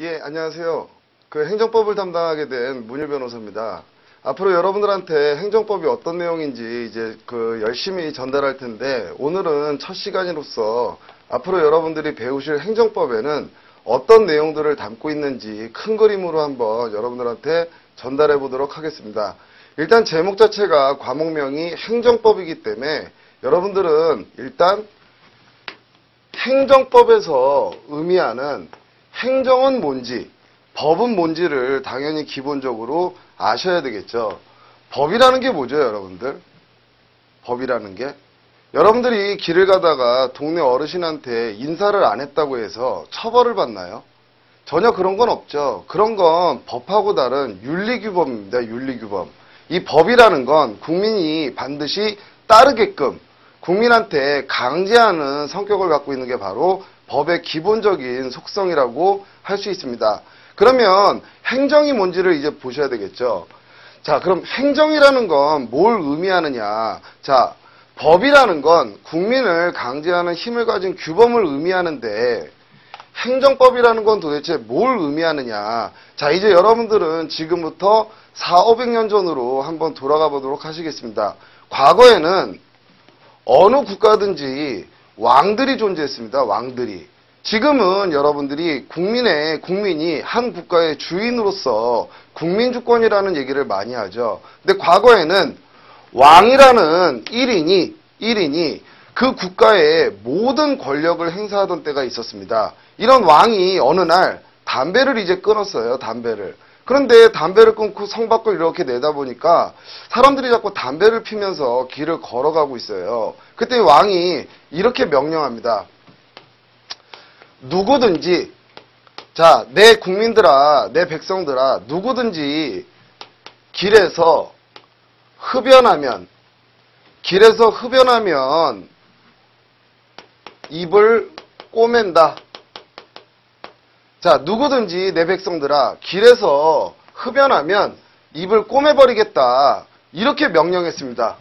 예, 안녕하세요. 그 행정법을 담당하게 된 문일 변호사입니다. 앞으로 여러분들한테 행정법이 어떤 내용인지 이제 열심히 전달할 텐데, 오늘은 첫 시간으로서 앞으로 여러분들이 배우실 행정법에는 어떤 내용들을 담고 있는지 큰 그림으로 한번 여러분들한테 전달해 보도록 하겠습니다. 일단 제목 자체가 과목명이 행정법이기 때문에 여러분들은 일단 행정법에서 의미하는 행정은 뭔지, 법은 뭔지를 당연히 기본적으로 아셔야 되겠죠. 법이라는 게 뭐죠, 여러분들? 법이라는 게? 여러분들이 길을 가다가 동네 어르신한테 인사를 안 했다고 해서 처벌을 받나요? 전혀 그런 건 없죠. 그런 건 법하고 다른 윤리규범입니다, 윤리규범. 이 법이라는 건 국민이 반드시 따르게끔 국민한테 강제하는 성격을 갖고 있는 게 바로 법의 기본적인 속성이라고 할 수 있습니다. 그러면 행정이 뭔지를 이제 보셔야 되겠죠. 자, 그럼 행정이라는 건 뭘 의미하느냐. 자, 법이라는 건 국민을 강제하는 힘을 가진 규범을 의미하는데 행정법이라는 건 도대체 뭘 의미하느냐. 자, 이제 여러분들은 지금부터 400~500년 전으로 한번 돌아가 보도록 하시겠습니다. 과거에는 어느 국가든지 왕들이 존재했습니다. 왕들이. 지금은 여러분들이 국민이 한 국가의 주인으로서 국민주권이라는 얘기를 많이 하죠. 근데 과거에는 왕이라는 1인이 그 국가의 모든 권력을 행사하던 때가 있었습니다. 이런 왕이 어느 날 담배를 이제 끊었어요. 담배를. 그런데 담배를 끊고 성 밖을 이렇게 내다보니까 사람들이 자꾸 담배를 피면서 길을 걸어가고 있어요. 그때 왕이 이렇게 명령합니다. 누구든지, 자, 내 국민들아, 내 백성들아, 누구든지 길에서 흡연하면 입을 꼬맨다. 자, 누구든지 내 백성들아, 길에서 흡연하면 입을 꼬매버리겠다. 이렇게 명령했습니다.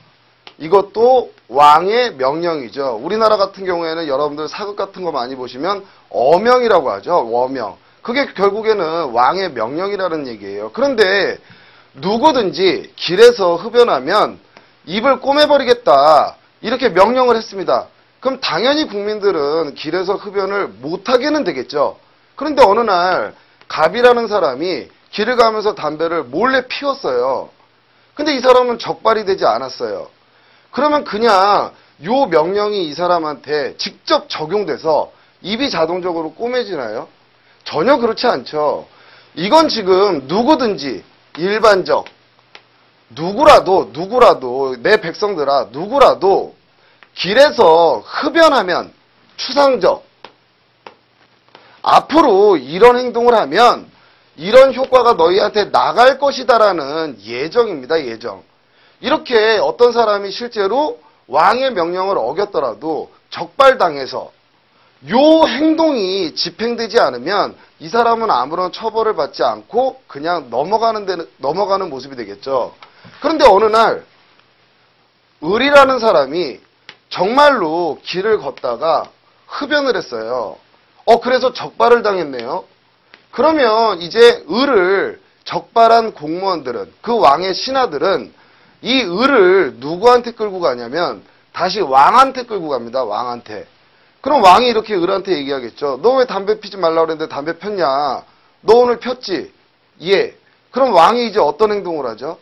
이것도 왕의 명령이죠. 우리나라 같은 경우에는 여러분들 사극 같은 거 많이 보시면 어명이라고 하죠. 어명. 그게 결국에는 왕의 명령이라는 얘기예요. 그런데 누구든지 길에서 흡연하면 입을 꼬매버리겠다. 이렇게 명령을 했습니다. 그럼 당연히 국민들은 길에서 흡연을 못하게는 되겠죠. 그런데 어느 날 갑이라는 사람이 길을 가면서 담배를 몰래 피웠어요. 근데 이 사람은 적발이 되지 않았어요. 그러면 그냥 요 명령이 이 사람한테 직접 적용돼서 입이 자동적으로 꼬매지나요? 전혀 그렇지 않죠. 이건 지금 누구든지 일반적 누구라도 내 백성들아 누구라도 길에서 흡연하면 추상적 앞으로 이런 행동을 하면 이런 효과가 너희한테 나갈 것이다라는 예정입니다. 예정. 이렇게 어떤 사람이 실제로 왕의 명령을 어겼더라도 적발당해서 요 행동이 집행되지 않으면 이 사람은 아무런 처벌을 받지 않고 그냥 넘어가는 모습이 되겠죠. 그런데 어느 날 을이라는 사람이 정말로 길을 걷다가 흡연을 했어요. 그래서 적발을 당했네요. 그러면 이제 을을 적발한 공무원들은, 그 왕의 신하들은 이 을을 누구한테 끌고 가냐면 다시 왕한테 끌고 갑니다. 왕한테. 그럼 왕이 이렇게 을한테 얘기하겠죠. 너 왜 담배 피지 말라고 그랬는데 담배 폈냐? 너 오늘 폈지? 예. 그럼 왕이 이제 어떤 행동을 하죠?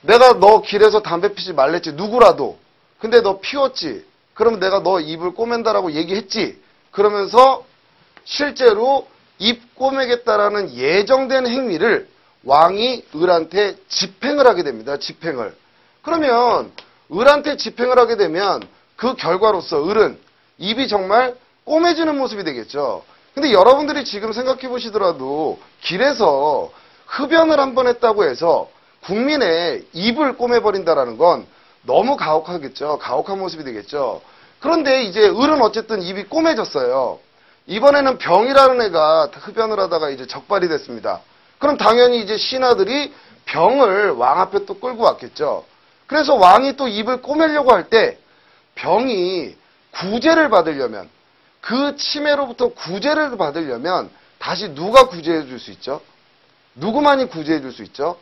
내가 너 길에서 담배 피지 말랬지. 누구라도. 근데 너 피웠지. 그럼 내가 너 입을 꼬맨다라고 얘기했지. 그러면서 실제로 입 꼬매겠다라는 예정된 행위를 왕이 을한테 집행을 하게 됩니다. 집행을. 그러면 을한테 집행을 하게 되면 그 결과로서 을은 입이 정말 꼬매지는 모습이 되겠죠. 근데 여러분들이 지금 생각해 보시더라도 길에서 흡연을 한 번 했다고 해서 국민의 입을 꼬매버린다라는 건 너무 가혹하겠죠. 가혹한 모습이 되겠죠. 그런데 이제 을은 어쨌든 입이 꼬매졌어요. 이번에는 병이라는 애가 흡연을 하다가 이제 적발이 됐습니다. 그럼 당연히 이제 신하들이 병을 왕 앞에 또 끌고 왔겠죠. 그래서 왕이 또 입을 꼬매려고 할 때 병이 구제를 받으려면, 그 치매로부터 구제를 받으려면 다시 누가 구제해 줄 수 있죠? 누구만이 구제해 줄 수 있죠?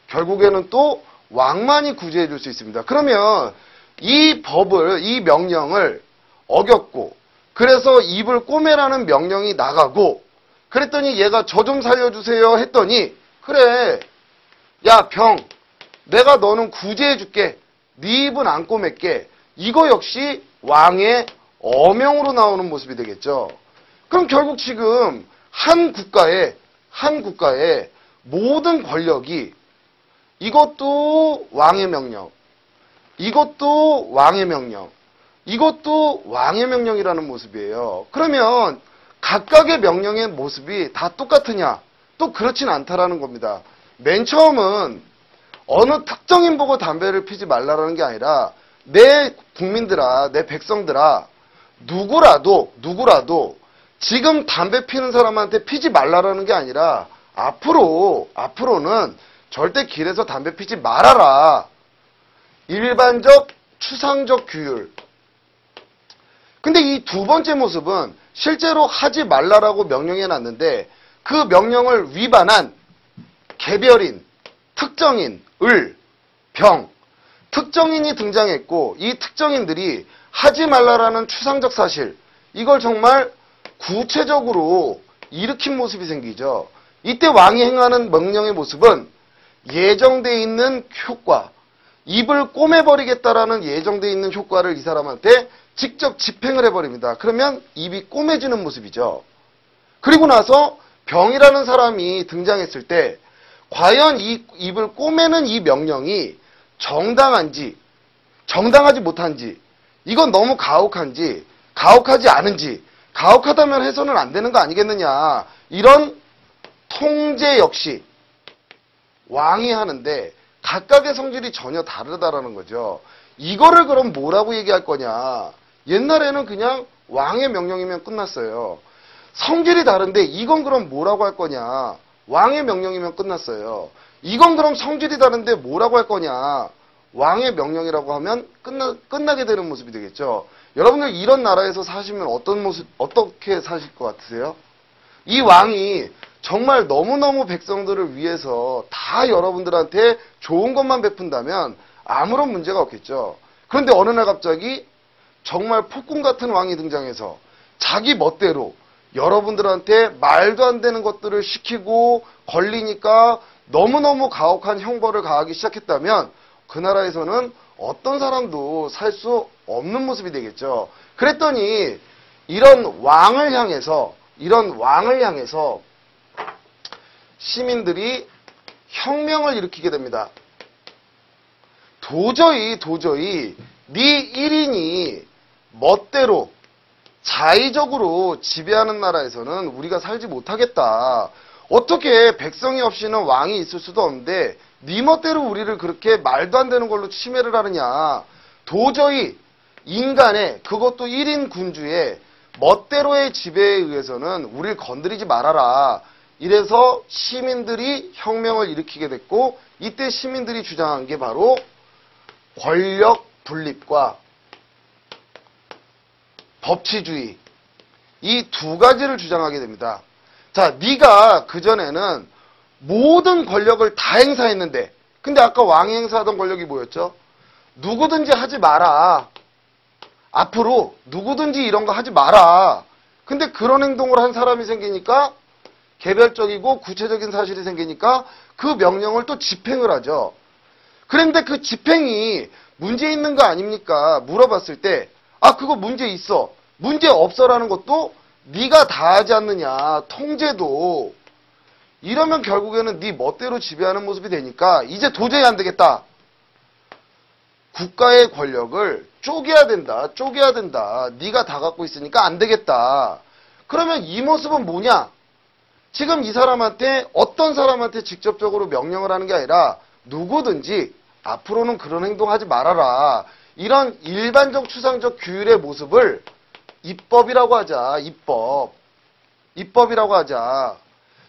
결국에는 또 왕만이 구제해 줄 수 있습니다. 그러면 이 법을, 이 명령을 어겼고, 그래서 입을 꼬매라는 명령이 나가고, 그랬더니 얘가 저 좀 살려주세요 했더니, 그래, 야 병, 내가 너는 구제해 줄게. 네 입은 안 꼬맬게. 이거 역시 왕의 어명으로 나오는 모습이 되겠죠. 그럼 결국 지금 한 국가의 모든 권력이 이것도 왕의 명령, 이것도 왕의 명령, 이것도 왕의 명령이라는 모습이에요. 그러면 각각의 명령의 모습이 다 똑같으냐? 또 그렇진 않다라는 겁니다. 맨 처음은 어느 특정인 보고 담배를 피지 말라라는 게 아니라 내 국민들아, 내 백성들아, 누구라도 지금 담배 피는 사람한테 피지 말라라는 게 아니라 앞으로는 절대 길에서 담배 피지 말아라. 일반적 추상적 규율. 근데 이 두 번째 모습은 실제로 하지 말라라고 명령해 놨는데 그 명령을 위반한 개별인, 특정인, 병, 특정인이 등장했고 이 특정인들이 하지 말라라는 추상적 사실, 이걸 정말 구체적으로 일으킨 모습이 생기죠. 이때 왕이 행하는 명령의 모습은 예정되어 있는 효과, 입을 꼬매버리겠다라는 예정되어 있는 효과를 이 사람한테 직접 집행을 해버립니다. 그러면 입이 꼬매지는 모습이죠. 그리고 나서 병이라는 사람이 등장했을 때 과연 이 입을 꼬매는 이 명령이 정당한지, 정당하지 못한지, 이건 너무 가혹한지, 가혹하지 않은지, 가혹하다면 해서는 안 되는 거 아니겠느냐, 이런 통제 역시 왕이 하는데 각각의 성질이 전혀 다르다라는 거죠. 이거를 그럼 뭐라고 얘기할 거냐. 옛날에는 그냥 왕의 명령이면 끝났어요. 성질이 다른데 이건 그럼 뭐라고 할 거냐. 왕의 명령이면 끝났어요. 이건 그럼 성질이 다른데 뭐라고 할 거냐. 왕의 명령이라고 하면 끝나게 되는 모습이 되겠죠. 여러분들 이런 나라에서 사시면 어떻게 사실 것 같으세요? 이 왕이 정말 너무너무 백성들을 위해서 다 여러분들한테 좋은 것만 베푼다면 아무런 문제가 없겠죠. 그런데 어느 날 갑자기 정말 폭군 같은 왕이 등장해서 자기 멋대로 여러분들한테 말도 안 되는 것들을 시키고 걸리니까 너무너무 가혹한 형벌을 가하기 시작했다면 그 나라에서는 어떤 사람도 살 수 없는 모습이 되겠죠. 그랬더니 이런 왕을 향해서 시민들이 혁명을 일으키게 됩니다. 도저히 네 1인이 멋대로 자의적으로 지배하는 나라에서는 우리가 살지 못하겠다. 어떻게 백성이 없이는 왕이 있을 수도 없는데 네 멋대로 우리를 그렇게 말도 안 되는 걸로 침해를 하느냐. 도저히 인간의, 그것도 1인 군주의 멋대로의 지배에 의해서는 우리를 건드리지 말아라. 이래서 시민들이 혁명을 일으키게 됐고, 이때 시민들이 주장한 게 바로 권력 분립과 법치주의, 이 두 가지를 주장하게 됩니다. 자, 네가 그전에는 모든 권력을 다 행사했는데, 근데 아까 왕이 행사하던 권력이 뭐였죠? 누구든지 하지 마라. 앞으로 누구든지 이런 거 하지 마라. 근데 그런 행동을 한 사람이 생기니까 개별적이고 구체적인 사실이 생기니까 그 명령을 또 집행을 하죠. 그런데 그 집행이 문제 있는 거 아닙니까? 물어봤을 때 그거 문제 있어. 문제 없어라는 것도 네가 다 하지 않느냐. 통제도. 이러면 결국에는 네 멋대로 지배하는 모습이 되니까 이제 도저히 안 되겠다. 국가의 권력을 쪼개야 된다. 네가 다 갖고 있으니까 안 되겠다. 그러면 이 모습은 뭐냐? 지금 이 사람한테, 어떤 사람한테 직접적으로 명령을 하는 게 아니라 누구든지 앞으로는 그런 행동하지 말아라. 이런 일반적 추상적 규율의 모습을 입법이라고 하자. 입법이라고 하자.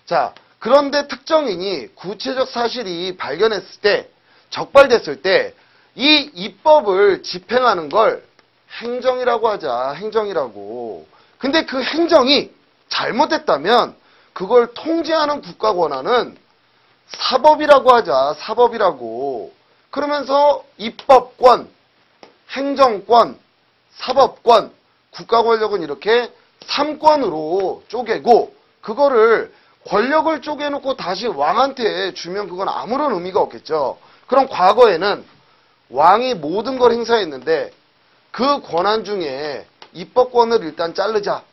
자, 그런데 특정인이 구체적 사실이 발견했을 때, 적발됐을 때 이 입법을 집행하는 걸 행정이라고 하자. 행정이라고. 근데 그 행정이 잘못됐다면 그걸 통제하는 국가 권한은 사법이라고 하자. 사법이라고. 그러면서 입법권, 행정권, 사법권, 국가 권력은 이렇게 3권으로 쪼개고 그거를 권력을 쪼개놓고 다시 왕한테 주면 그건 아무런 의미가 없겠죠. 그럼 과거에는 왕이 모든 걸 행사했는데 그 권한 중에 입법권을 일단 자르자.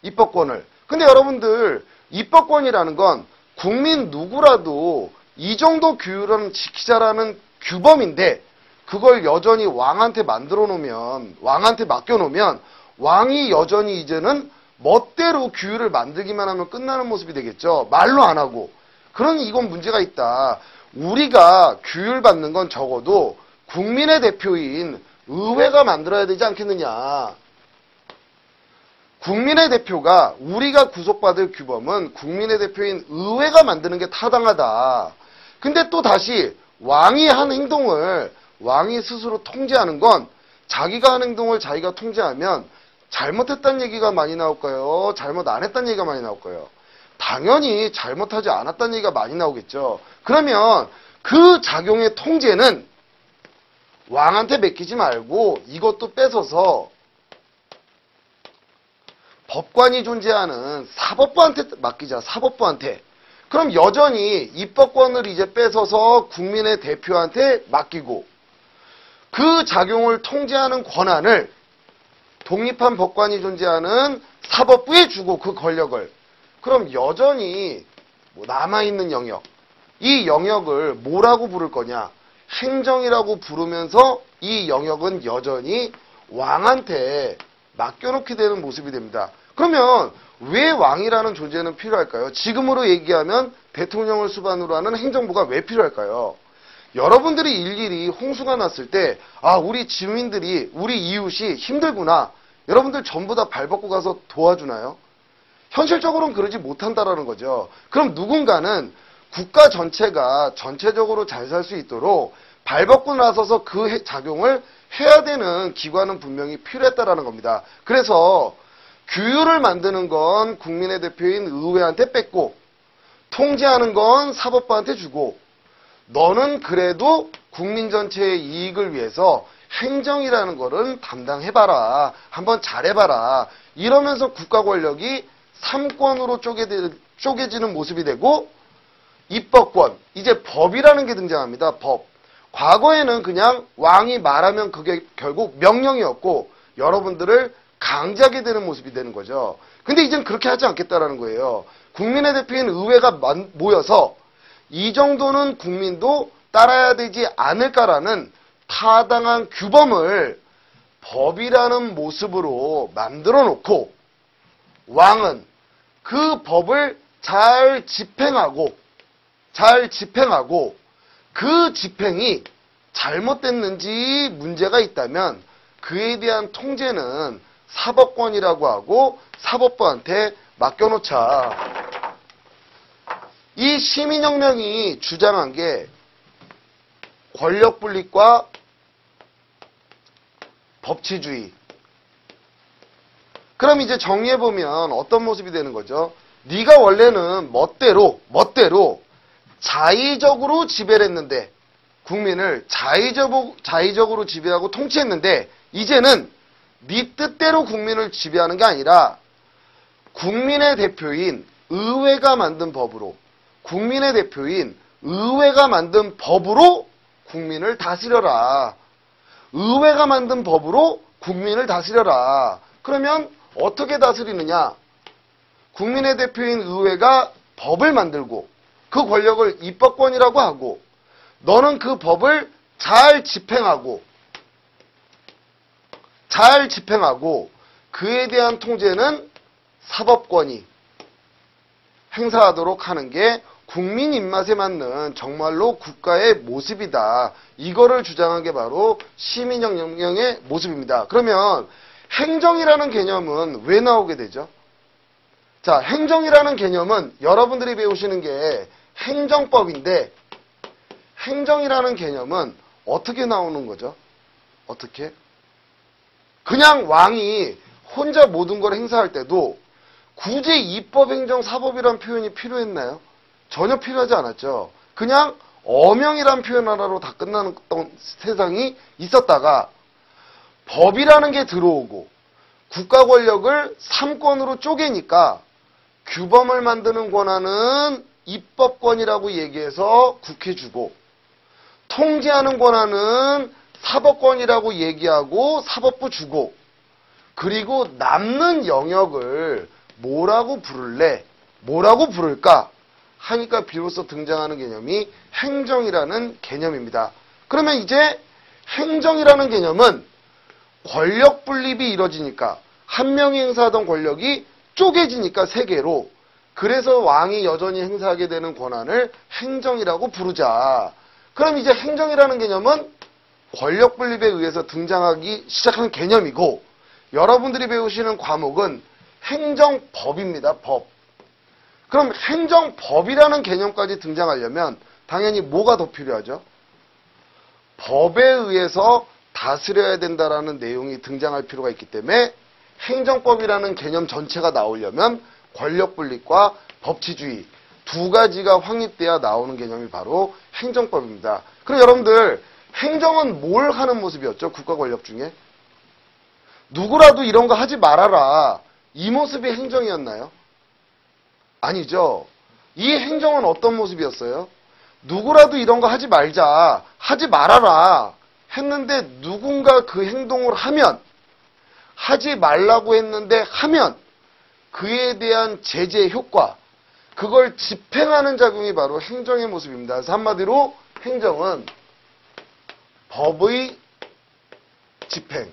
입법권을. 근데 여러분들 입법권이라는 건 국민 누구라도 이 정도 규율은 지키자라는 규범인데 그걸 여전히 왕한테 만들어 놓으면 왕한테 맡겨 놓으면 왕이 여전히 이제는 멋대로 규율을 만들기만 하면 끝나는 모습이 되겠죠. 말로 안 하고. 그러니 이건 문제가 있다. 우리가 규율 받는 건 적어도 국민의 대표인 의회가 만들어야 되지 않겠느냐. 국민의 대표가 우리가 구속받을 규범은 국민의 대표인 의회가 만드는 게 타당하다. 근데 또 다시 왕이 한 행동을 왕이 스스로 통제하는 건 자기가 한 행동을 자기가 통제하면 잘못했다는 얘기가 많이 나올까요? 잘못 안 했다는 얘기가 많이 나올까요? 당연히 잘못하지 않았다는 얘기가 많이 나오겠죠. 그러면 그 작용의 통제는 왕한테 맡기지 말고 이것도 뺏어서 법관이 존재하는 사법부한테 맡기자. 사법부한테. 그럼 여전히 입법권을 이제 뺏어서 국민의 대표한테 맡기고 그 작용을 통제하는 권한을 독립한 법관이 존재하는 사법부에 주고 그 권력을. 그럼 여전히 남아있는 영역. 이 영역을 뭐라고 부를 거냐. 행정이라고 부르면서 이 영역은 여전히 왕한테 맡겨놓게 되는 모습이 됩니다. 그러면 왜 왕이라는 존재는 필요할까요? 지금으로 얘기하면 대통령을 수반으로 하는 행정부가 왜 필요할까요? 여러분들이 일일이 홍수가 났을 때 우리 주민들이 우리 이웃이 힘들구나. 여러분들 전부 다 발벗고 가서 도와주나요? 현실적으로는 그러지 못한다라는 거죠. 그럼 누군가는 국가 전체가 전체적으로 잘 살 수 있도록 발벗고 나서서 그 작용을 해야 되는 기관은 분명히 필요했다라는 겁니다. 그래서 규율을 만드는 건 국민의 대표인 의회한테 뺏고 통제하는 건 사법부한테 주고 너는 그래도 국민 전체의 이익을 위해서 행정이라는 거를 담당해봐라. 한번 잘해봐라. 이러면서 국가 권력이 3권으로 쪼개지는 모습이 되고 입법권, 이제 법이라는 게 등장합니다. 법. 과거에는 그냥 왕이 말하면 그게 결국 명령이었고 여러분들을 강제하게 되는 모습이 되는 거죠. 근데 이젠 그렇게 하지 않겠다라는 거예요. 국민의 대표인 의회가 모여서 이 정도는 국민도 따라야 되지 않을까라는 타당한 규범을 법이라는 모습으로 만들어 놓고 왕은 그 법을 잘 집행하고 그 집행이 잘못됐는지 문제가 있다면 그에 대한 통제는 사법권이라고 하고 사법부한테 맡겨놓자. 이 시민혁명이 주장한 게 권력분립과 법치주의. 그럼 이제 정리해보면 어떤 모습이 되는 거죠? 네가 원래는 멋대로 자의적으로 지배를 했는데 국민을 자의적으로 지배하고 통치했는데 이제는 네 뜻대로 국민을 지배하는 게 아니라 국민의 대표인 의회가 만든 법으로 국민의 대표인 의회가 만든 법으로 국민을 다스려라. 의회가 만든 법으로 국민을 다스려라. 그러면 어떻게 다스리느냐? 국민의 대표인 의회가 법을 만들고 그 권력을 입법권이라고 하고 너는 그 법을 잘 집행하고 그에 대한 통제는 사법권이 행사하도록 하는 게 국민 입맛에 맞는 정말로 국가의 모습이다. 이거를 주장한 게 바로 시민혁명의 모습입니다. 그러면 행정이라는 개념은 왜 나오게 되죠? 자, 행정이라는 개념은 여러분들이 배우시는 게 행정법인데 행정이라는 개념은 어떻게 나오는 거죠? 어떻게? 그냥 왕이 혼자 모든 걸 행사할 때도 굳이 입법행정사법이란 표현이 필요했나요? 전혀 필요하지 않았죠. 그냥 어명이란 표현 하나로 다 끝나는 세상이 있었다가 법이라는 게 들어오고 국가 권력을 3권으로 쪼개니까 규범을 만드는 권한은 입법권이라고 얘기해서 국회 주고 통제하는 권한은 사법권이라고 얘기하고 사법부 주고 그리고 남는 영역을 뭐라고 부를래? 뭐라고 부를까? 하니까 비로소 등장하는 개념이 행정이라는 개념입니다. 그러면 이제 행정이라는 개념은 권력 분립이 이루어지니까 한 명이 행사하던 권력이 쪼개지니까 세 개로 그래서 왕이 여전히 행사하게 되는 권한을 행정이라고 부르자. 그럼 이제 행정이라는 개념은 권력 분립에 의해서 등장하기 시작하는 개념이고 여러분들이 배우시는 과목은 행정법입니다. 법. 그럼 행정법이라는 개념까지 등장하려면 당연히 뭐가 더 필요하죠? 법에 의해서 다스려야 된다라는 내용이 등장할 필요가 있기 때문에 행정법이라는 개념 전체가 나오려면 권력 분립과 법치주의 두 가지가 확립돼야 나오는 개념이 바로 행정법입니다. 그럼 여러분들 행정은 뭘 하는 모습이었죠? 국가 권력 중에? 누구라도 이런 거 하지 말아라. 이 모습이 행정이었나요? 아니죠. 이 행정은 어떤 모습이었어요? 누구라도 이런 거 하지 말자. 하지 말아라. 했는데 누군가 그 행동을 하면 하지 말라고 했는데 하면 그에 대한 제재 효과 그걸 집행하는 작용이 바로 행정의 모습입니다. 그래서 한마디로 행정은 법의 집행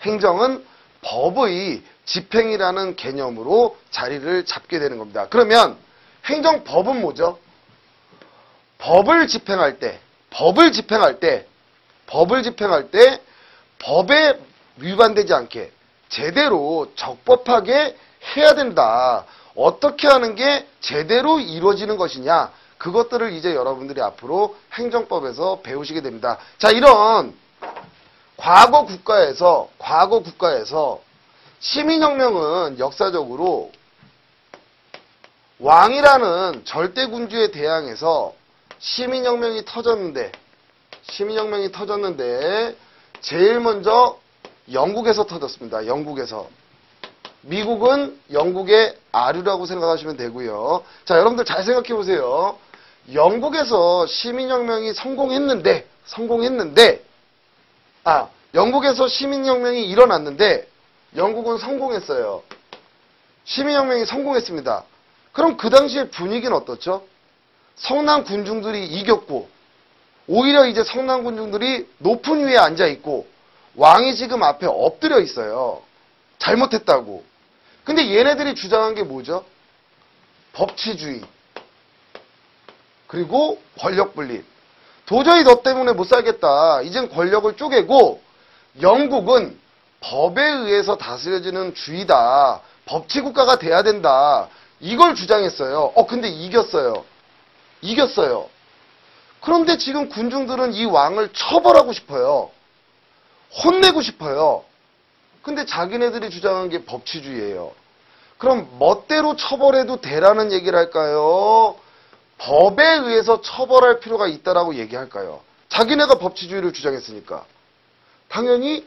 행정은 법의 집행이라는 개념으로 자리를 잡게 되는 겁니다. 그러면 행정법은 뭐죠? 법을 집행할 때 법에 위반되지 않게 제대로 적법하게 해야 된다. 어떻게 하는 게 제대로 이루어지는 것이냐. 그것들을 이제 여러분들이 앞으로 행정법에서 배우시게 됩니다. 자, 이런 과거 국가에서 시민혁명은 역사적으로 왕이라는 절대군주에 대항해서 시민혁명이 터졌는데 제일 먼저 영국에서 터졌습니다. 영국에서. 미국은 영국의 아류라고 생각하시면 되고요. 자, 여러분들 잘 생각해 보세요. 영국에서 시민혁명이 영국에서 시민혁명이 일어났는데 영국은 성공했어요. 시민혁명이 성공했습니다. 그럼 그 당시의 분위기는 어떻죠? 성난 군중들이 이겼고 오히려 이제 성난 군중들이 높은 위에 앉아 있고 왕이 지금 앞에 엎드려 있어요. 잘못했다고. 근데 얘네들이 주장한 게 뭐죠? 법치주의. 그리고 권력 분립. 도저히 너 때문에 못 살겠다. 이젠 권력을 쪼개고 영국은 법에 의해서 다스려지는 주의다. 법치국가가 돼야 된다. 이걸 주장했어요. 근데 이겼어요. 그런데 지금 군중들은 이 왕을 처벌하고 싶어요. 혼내고 싶어요. 근데 자기네들이 주장한 게 법치주의예요. 그럼 멋대로 처벌해도 되라는 얘기를 할까요? 법에 의해서 처벌할 필요가 있다라고 얘기할까요? 자기네가 법치주의를 주장했으니까. 당연히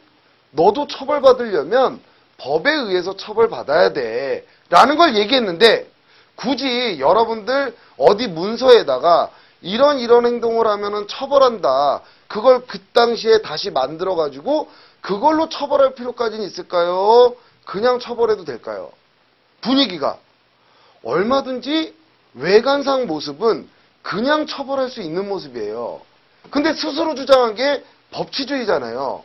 너도 처벌받으려면 법에 의해서 처벌받아야 돼. 라는 걸 얘기했는데 굳이 여러분들 어디 문서에다가 이런 행동을 하면은 처벌한다. 그걸 그 당시에 다시 만들어가지고 그걸로 처벌할 필요까지는 있을까요? 그냥 처벌해도 될까요? 분위기가. 얼마든지 외관상 모습은 그냥 처벌할 수 있는 모습이에요. 근데 스스로 주장한 게 법치주의잖아요.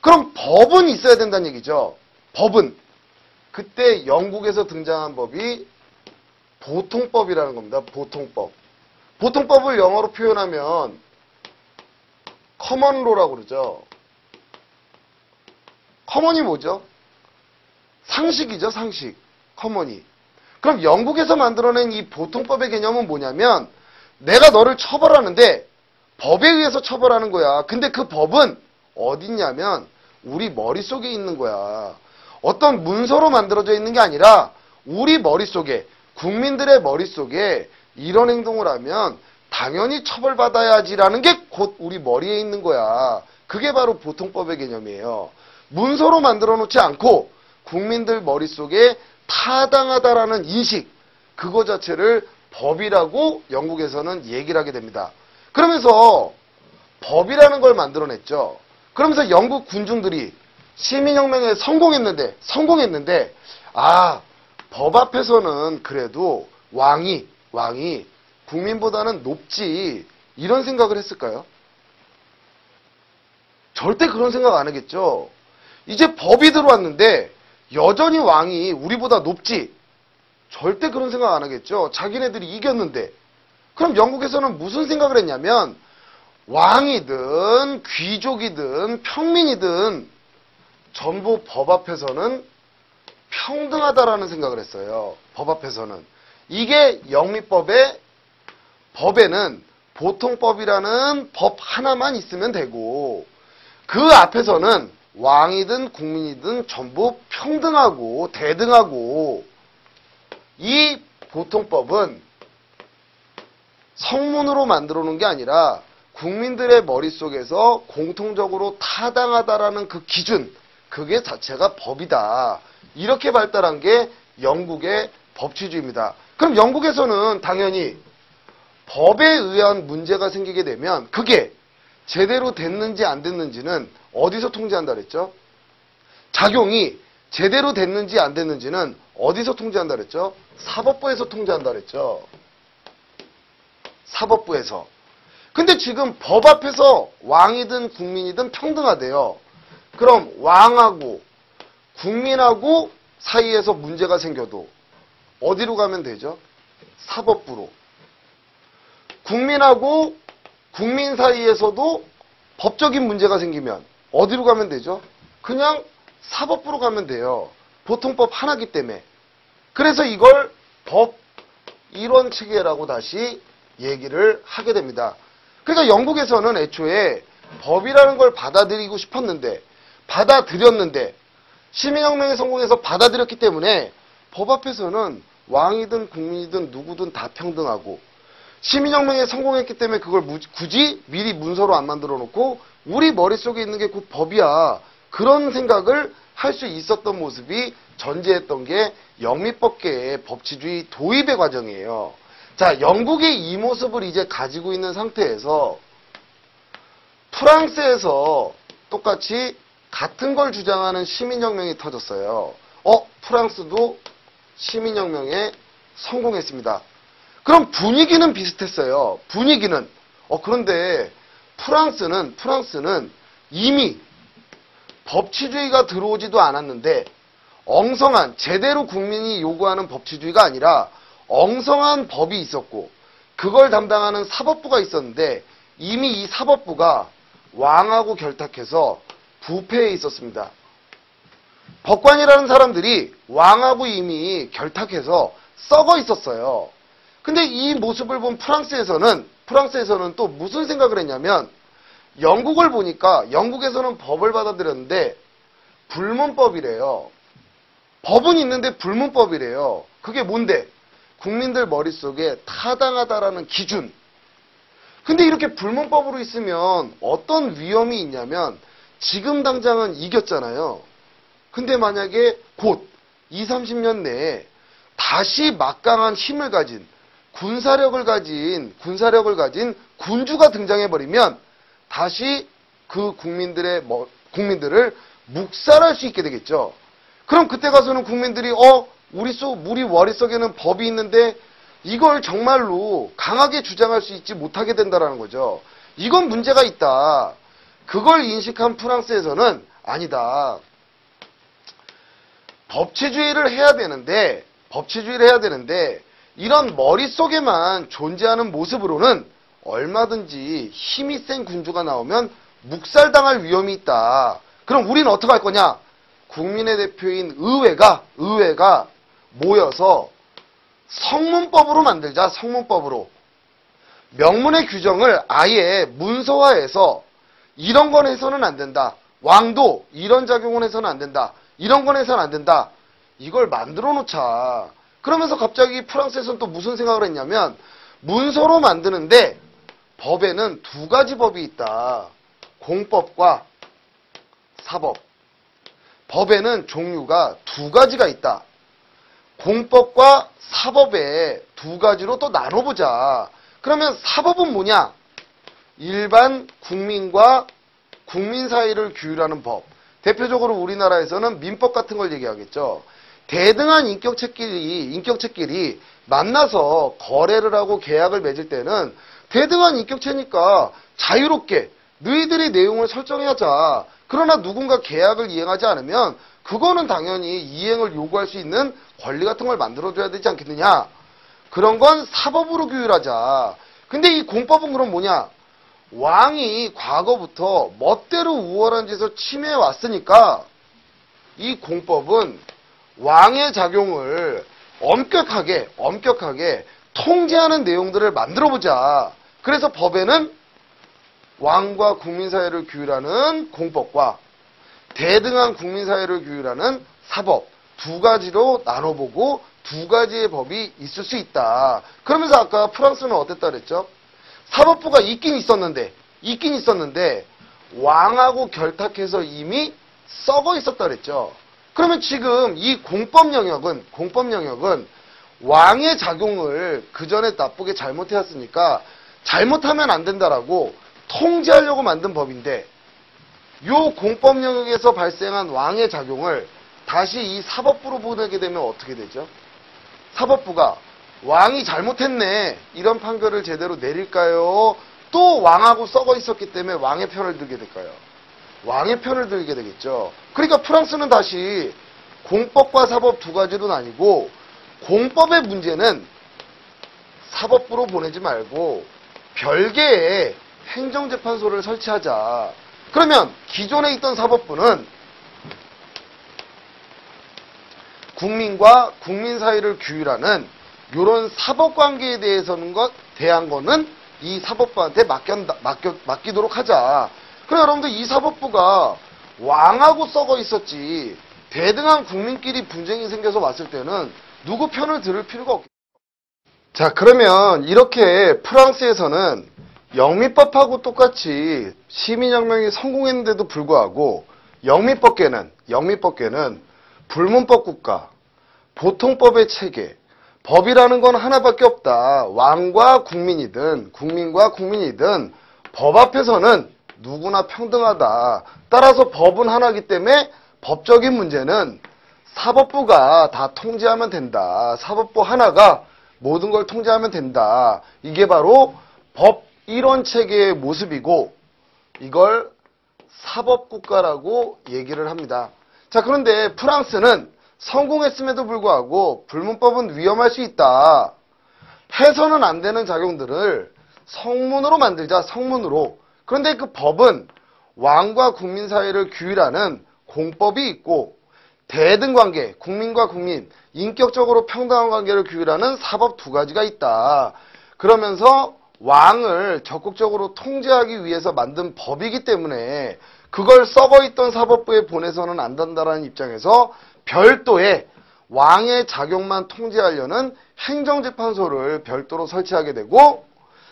그럼 법은 있어야 된다는 얘기죠. 법은. 그때 영국에서 등장한 법이 보통법이라는 겁니다. 보통법. 보통법을 영어로 표현하면 커먼로라고 그러죠. 커먼이 뭐죠? 상식이죠, 상식. 커먼이. 그럼 영국에서 만들어낸 이 보통법의 개념은 뭐냐면 내가 너를 처벌하는데 법에 의해서 처벌하는 거야. 근데 그 법은 어딨냐면 우리 머릿속에 있는 거야. 어떤 문서로 만들어져 있는 게 아니라 우리 머릿속에, 국민들의 머릿속에 이런 행동을 하면 당연히 처벌받아야지라는 게 곧 우리 머리에 있는 거야. 그게 바로 보통법의 개념이에요. 문서로 만들어 놓지 않고 국민들 머릿속에 타당하다라는 인식, 그거 자체를 법이라고 영국에서는 얘기를 하게 됩니다. 그러면서 법이라는 걸 만들어냈죠. 그러면서 영국 군중들이 시민혁명에 성공했는데 법 앞에서는 그래도 왕이 국민보다는 높지, 이런 생각을 했을까요? 절대 그런 생각 안 하겠죠. 이제 법이 들어왔는데 여전히 왕이 우리보다 높지, 절대 그런 생각 안 하겠죠. 자기네들이 이겼는데. 그럼 영국에서는 무슨 생각을 했냐면 왕이든 귀족이든 평민이든 전부 법 앞에서는 평등하다라는 생각을 했어요. 법 앞에서는. 이게 법에는 보통법이라는 법 하나만 있으면 되고 그 앞에서는 왕이든 국민이든 전부 평등하고 대등하고, 이 보통법은 성문으로 만들어 놓은 게 아니라 국민들의 머릿속에서 공통적으로 타당하다라는 그 기준, 그게 자체가 법이다. 이렇게 발달한 게 영국의 법치주의입니다. 그럼 영국에서는 당연히 법에 의한 문제가 생기게 되면 그게 제대로 됐는지 안 됐는지는 어디서 통제한다 그랬죠? 작용이 제대로 됐는지 안 됐는지는 어디서 통제한다 그랬죠? 사법부에서 통제한다 그랬죠. 사법부에서. 근데 지금 법 앞에서 왕이든 국민이든 평등하대요. 그럼 왕하고 국민하고 사이에서 문제가 생겨도 어디로 가면 되죠? 사법부로. 국민하고 국민 사이에서도 법적인 문제가 생기면 어디로 가면 되죠? 그냥 사법부로 가면 돼요. 보통법 하나기 때문에. 그래서 이걸 법 일원 체계라고 다시 얘기를 하게 됩니다. 그러니까 영국에서는 애초에 법이라는 걸 받아들이고 싶었는데, 받아들였는데, 시민혁명에 성공해서 받아들였기 때문에 법 앞에서는 왕이든 국민이든 누구든 다 평등하고, 시민혁명에 성공했기 때문에 그걸 굳이 미리 문서로 안 만들어 놓고 우리 머릿속에 있는 게 곧 법이야. 그런 생각을 할 수 있었던 모습이 전제했던 게 영미법계의 법치주의 도입의 과정이에요. 자, 영국이 이 모습을 이제 가지고 있는 상태에서 프랑스에서 똑같이 같은 걸 주장하는 시민혁명이 터졌어요. 프랑스도 시민혁명에 성공했습니다. 그럼 분위기는 비슷했어요. 분위기는. 그런데 프랑스는 이미 법치주의가 들어오지도 않았는데 엉성한, 제대로 국민이 요구하는 법치주의가 아니라 엉성한 법이 있었고 그걸 담당하는 사법부가 있었는데 이미 이 사법부가 왕하고 결탁해서 부패해 있었습니다. 법관이라는 사람들이 왕하고 이미 결탁해서 썩어 있었어요. 근데 이 모습을 본 프랑스에서는 또 무슨 생각을 했냐면, 영국을 보니까 영국에서는 법을 받아들였는데 불문법이래요. 법은 있는데 불문법이래요. 그게 뭔데? 국민들 머릿속에 타당하다라는 기준. 근데 이렇게 불문법으로 있으면 어떤 위험이 있냐면, 지금 당장은 이겼잖아요. 근데 만약에 곧 20, 30년 내에 다시 막강한 힘을 가진 군사력을 가진 군주가 등장해버리면 다시 그 국민들을 묵살할 수 있게 되겠죠. 그럼 그때 가서는 국민들이 우리 머릿속에는 법이 있는데 이걸 정말로 강하게 주장할 수 있지 못하게 된다는 거죠. 이건 문제가 있다. 그걸 인식한 프랑스에서는 아니다. 법치주의를 해야 되는데 이런 머릿속에만 존재하는 모습으로는 얼마든지 힘이 센 군주가 나오면 묵살당할 위험이 있다. 그럼 우리는 어떻게 할 거냐? 국민의 대표인 의회가 모여서 성문법으로 만들자. 성문법으로. 명문의 규정을 아예 문서화해서 이런 건 해서는 안 된다. 왕도 이런 작용을 해서는 안 된다. 이런 건 해서는 안 된다. 이걸 만들어 놓자. 그러면서 갑자기 프랑스에서는 또 무슨 생각을 했냐면 문서로 만드는데 법에는 두 가지 법이 있다. 공법과 사법. 법에는 종류가 두 가지가 있다. 공법과 사법에 두 가지로 또 나눠보자. 그러면 사법은 뭐냐? 일반 국민과 국민 사이를 규율하는 법. 대표적으로 우리나라에서는 민법 같은 걸 얘기하겠죠. 대등한 인격체끼리 만나서 거래를 하고 계약을 맺을 때는 대등한 인격체니까 자유롭게 너희들이 내용을 설정하자. 그러나 누군가 계약을 이행하지 않으면 그거는 당연히 이행을 요구할 수 있는 권리 같은 걸 만들어줘야 되지 않겠느냐. 그런 건 사법으로 규율하자. 근데 이 공법은 그럼 뭐냐? 왕이 과거부터 멋대로 우월한 짓을 침해해 왔으니까 이 공법은 왕의 작용을 엄격하게 통제하는 내용들을 만들어보자. 그래서 법에는 왕과 국민 사이를 규율하는 공법과 대등한 국민 사이를 규율하는 사법 두 가지로 나눠보고 두 가지의 법이 있을 수 있다. 그러면서 아까 프랑스는 어땠다 그랬죠? 사법부가 있긴 있었는데 왕하고 결탁해서 이미 썩어 있었다 그랬죠. 그러면 지금 이 공법 영역은 왕의 작용을 그전에 나쁘게 잘못해왔으니까 잘못하면 안 된다라고 통제하려고 만든 법인데 요 공법 영역에서 발생한 왕의 작용을 다시 이 사법부로 보내게 되면 어떻게 되죠? 사법부가 왕이 잘못했네 이런 판결을 제대로 내릴까요? 또 왕하고 썩어 있었기 때문에 왕의 편을 들게 될까요? 왕의 편을 들게 되겠죠. 그러니까 프랑스는 다시 공법과 사법 두 가지로 나뉘고 공법의 문제는 사법부로 보내지 말고 별개의 행정재판소를 설치하자. 그러면 기존에 있던 사법부는 국민과 국민 사이를 규율하는 이런 사법관계에 대한 거는 이 사법부한테 맡기도록 하자. 그래 여러분들 이 사법부가 왕하고 썩어 있었지 대등한 국민끼리 분쟁이 생겨서 왔을 때는 누구 편을 들을 필요가 없겠죠. 자 그러면 이렇게 프랑스에서는 영미법하고 똑같이 시민혁명이 성공했는데도 불구하고 영미법계는 불문법 국가, 보통법의 체계, 법이라는 건 하나밖에 없다. 왕과 국민이든 법 앞에서는 누구나 평등하다. 따라서 법은 하나이기 때문에 법적인 문제는 사법부가 다 통제하면 된다. 사법부 하나가 모든 걸 통제하면 된다. 이게 바로 법 이론 체계의 모습이고 이걸 사법국가라고 얘기를 합니다. 자 그런데 프랑스는 성공했음에도 불구하고 불문법은 위험할 수 있다. 해서는 안 되는 작용들을 성문으로 만들자. 성문으로. 그런데 그 법은 왕과 국민 사이를 규율하는 공법이 있고 대등관계, 국민과 국민, 인격적으로 평등한 관계를 규율하는 사법 두 가지가 있다. 그러면서 왕을 적극적으로 통제하기 위해서 만든 법이기 때문에 그걸 썩어있던 사법부에 보내서는 안 된다라는 입장에서 별도의 왕의 작용만 통제하려는 행정재판소를 별도로 설치하게 되고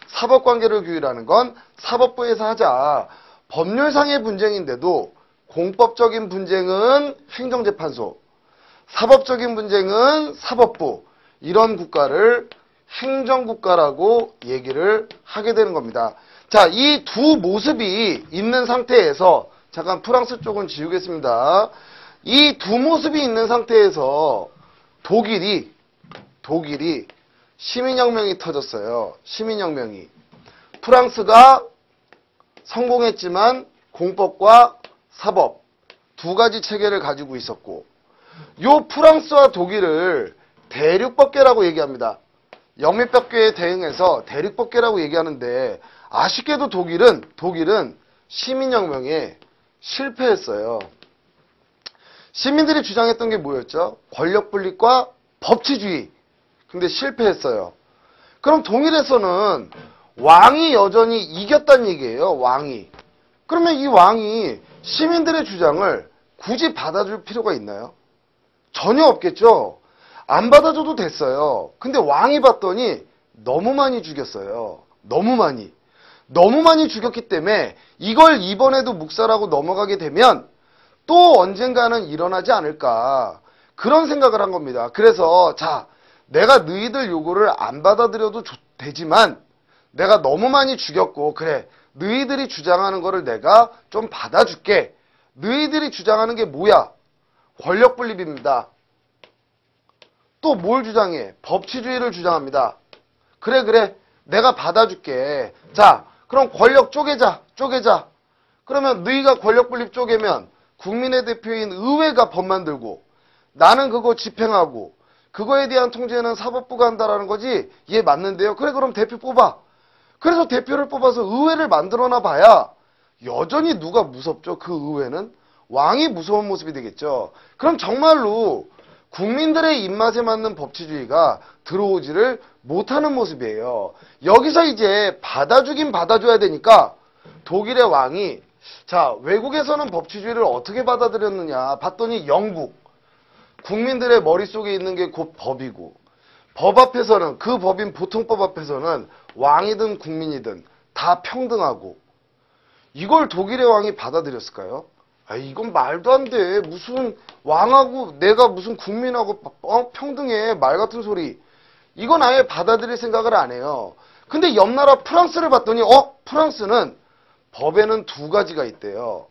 사법관계를 규율하는 건 사법부에서 하자. 법률상의 분쟁인데도 공법적인 분쟁은 행정재판소, 사법적인 분쟁은 사법부 이런 국가를 행정국가라고 얘기를 하게 되는 겁니다. 자, 이 두 모습이 있는 상태에서 잠깐 프랑스 쪽은 지우겠습니다. 이 두 모습이 있는 상태에서 독일이 시민혁명이 터졌어요. 시민혁명이. 프랑스가 성공했지만 공법과 사법 두 가지 체계를 가지고 있었고 요 프랑스와 독일을 대륙법계라고 얘기합니다. 영미법계에 대응해서 대륙법계라고 얘기하는데 아쉽게도 독일은 시민혁명에 실패했어요. 시민들이 주장했던 게 뭐였죠? 권력분립과 법치주의. 근데 실패했어요. 그럼 동일에서는 왕이 여전히 이겼다는 얘기예요. 왕이. 그러면 이 왕이 시민들의 주장을 굳이 받아줄 필요가 있나요? 전혀 없겠죠? 안 받아줘도 됐어요. 근데 왕이 봤더니 너무 많이 죽였어요. 너무 많이. 너무 많이 죽였기 때문에 이걸 이번에도 묵살하고 넘어가게 되면 또 언젠가는 일어나지 않을까. 그런 생각을 한 겁니다. 그래서 자, 내가 너희들 요구를 안 받아들여도 되지만 내가 너무 많이 죽였고 그래, 너희들이 주장하는 거를 내가 좀 받아줄게. 너희들이 주장하는 게 뭐야? 권력 분립입니다. 또 뭘 주장해? 법치주의를 주장합니다. 그래, 내가 받아줄게. 자, 그럼 권력 쪼개자. 그러면 너희가 권력 분립 쪼개면 국민의 대표인 의회가 법 만들고 나는 그거 집행하고 그거에 대한 통제는 사법부가 한다라는 거지. 얘 맞는데요? 그래, 그럼 대표 뽑아. 그래서 대표를 뽑아서 의회를 만들어놔 봐야 여전히 누가 무섭죠? 그 의회는 왕이 무서운 모습이 되겠죠. 그럼 정말로 국민들의 입맛에 맞는 법치주의가 들어오지를 못하는 모습이에요. 여기서 이제 받아주긴 받아줘야 되니까 독일의 왕이 자, 외국에서는 법치주의를 어떻게 받아들였느냐 봤더니 영국 국민들의 머릿속에 있는 게 곧 법이고 법 앞에서는 그 법인 보통법 앞에서는 왕이든 국민이든 다 평등하고 이걸 독일의 왕이 받아들였을까요? 아, 이건 말도 안 돼. 무슨 왕하고 내가 무슨 국민하고 평등해. 말 같은 소리. 이건 아예 받아들일 생각을 안 해요. 근데 옆 나라 프랑스를 봤더니 프랑스는 법에는 두 가지가 있대요.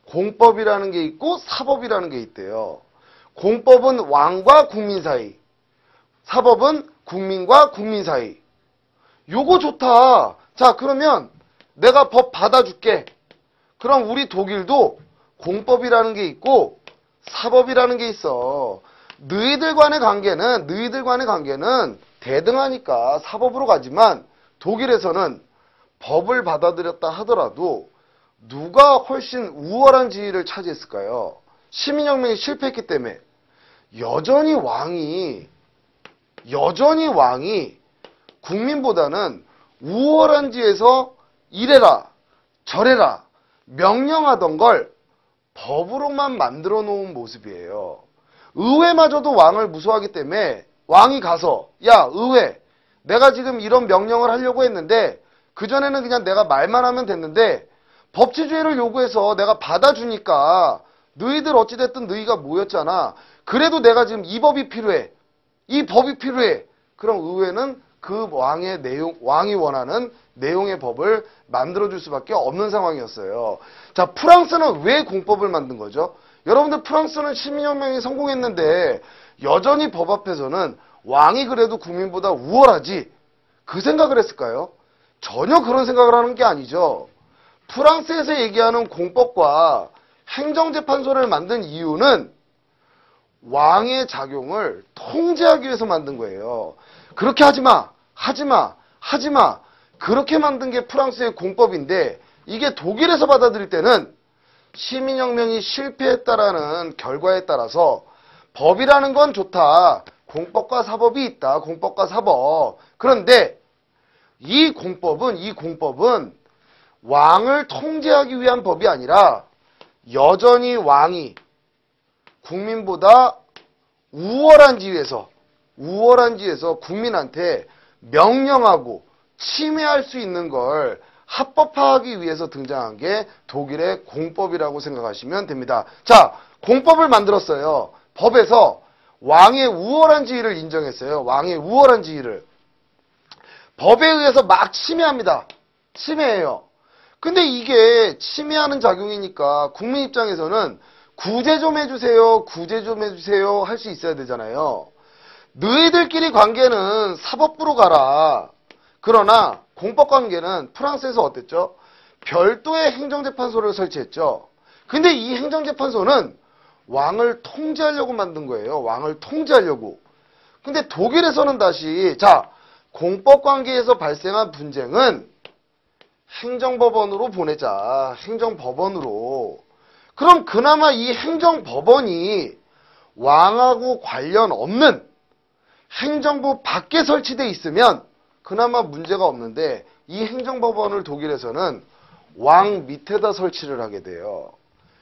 공법이라는 게 있고 사법이라는 게 있대요. 공법은 왕과 국민 사이. 사법은 국민과 국민 사이. 요거 좋다. 자, 그러면 내가 법 받아줄게. 그럼 우리 독일도 공법이라는 게 있고 사법이라는 게 있어. 너희들 간의 관계는 대등하니까 사법으로 가지만 독일에서는 법을 받아들였다 하더라도 누가 훨씬 우월한 지위를 차지했을까요? 시민혁명이 실패했기 때문에 여전히 왕이 국민보다는 우월한 지에서 이래라 저래라 명령하던 걸 법으로만 만들어 놓은 모습이에요. 의회마저도 왕을 무서워하기 때문에 왕이 가서 야 의회 내가 지금 이런 명령을 하려고 했는데 그전에는 그냥 내가 말만 하면 됐는데 법치주의를 요구해서 내가 받아주니까 너희들 어찌됐든 너희가 모였잖아. 그래도 내가 지금 이 법이 필요해. 이 법이 필요해. 그럼 의회는 그 왕이 원하는 내용의 법을 만들어줄 수밖에 없는 상황이었어요. 자, 프랑스는 왜 공법을 만든 거죠? 여러분들 프랑스는 시민혁명이 성공했는데 여전히 법 앞에서는 왕이 그래도 국민보다 우월하지. 그 생각을 했을까요? 전혀 그런 생각을 하는 게 아니죠. 프랑스에서 얘기하는 공법과 행정재판소를 만든 이유는 왕의 작용을 통제하기 위해서 만든 거예요. 그렇게 하지마. 그렇게 만든 게 프랑스의 공법인데 이게 독일에서 받아들일 때는 시민혁명이 실패했다라는 결과에 따라서 법이라는 건 좋다. 공법과 사법이 있다. 공법과 사법. 그런데 이 공법은 왕을 통제하기 위한 법이 아니라 여전히 왕이 국민보다 우월한 지위에서 국민한테 명령하고 침해할 수 있는 걸 합법화하기 위해서 등장한 게 독일의 공법이라고 생각하시면 됩니다. 자, 공법을 만들었어요. 법에서 왕의 우월한 지위를 인정했어요. 왕의 우월한 지위를. 법에 의해서 막 침해합니다. 침해해요. 근데 이게 침해하는 작용이니까 국민 입장에서는 구제 좀 해주세요. 할 수 있어야 되잖아요. 너희들끼리 관계는 사법부로 가라. 그러나 공법 관계는 프랑스에서 어땠죠? 별도의 행정재판소를 설치했죠. 근데 이 행정재판소는 왕을 통제하려고 만든 거예요. 왕을 통제하려고. 근데 독일에서는 다시 자, 공법 관계에서 발생한 분쟁은 행정법원으로 보내자. 행정법원으로. 그럼 그나마 이 행정법원이 왕하고 관련 없는 행정부 밖에 설치돼 있으면 그나마 문제가 없는데 이 행정법원을 독일에서는 왕 밑에다 설치를 하게 돼요.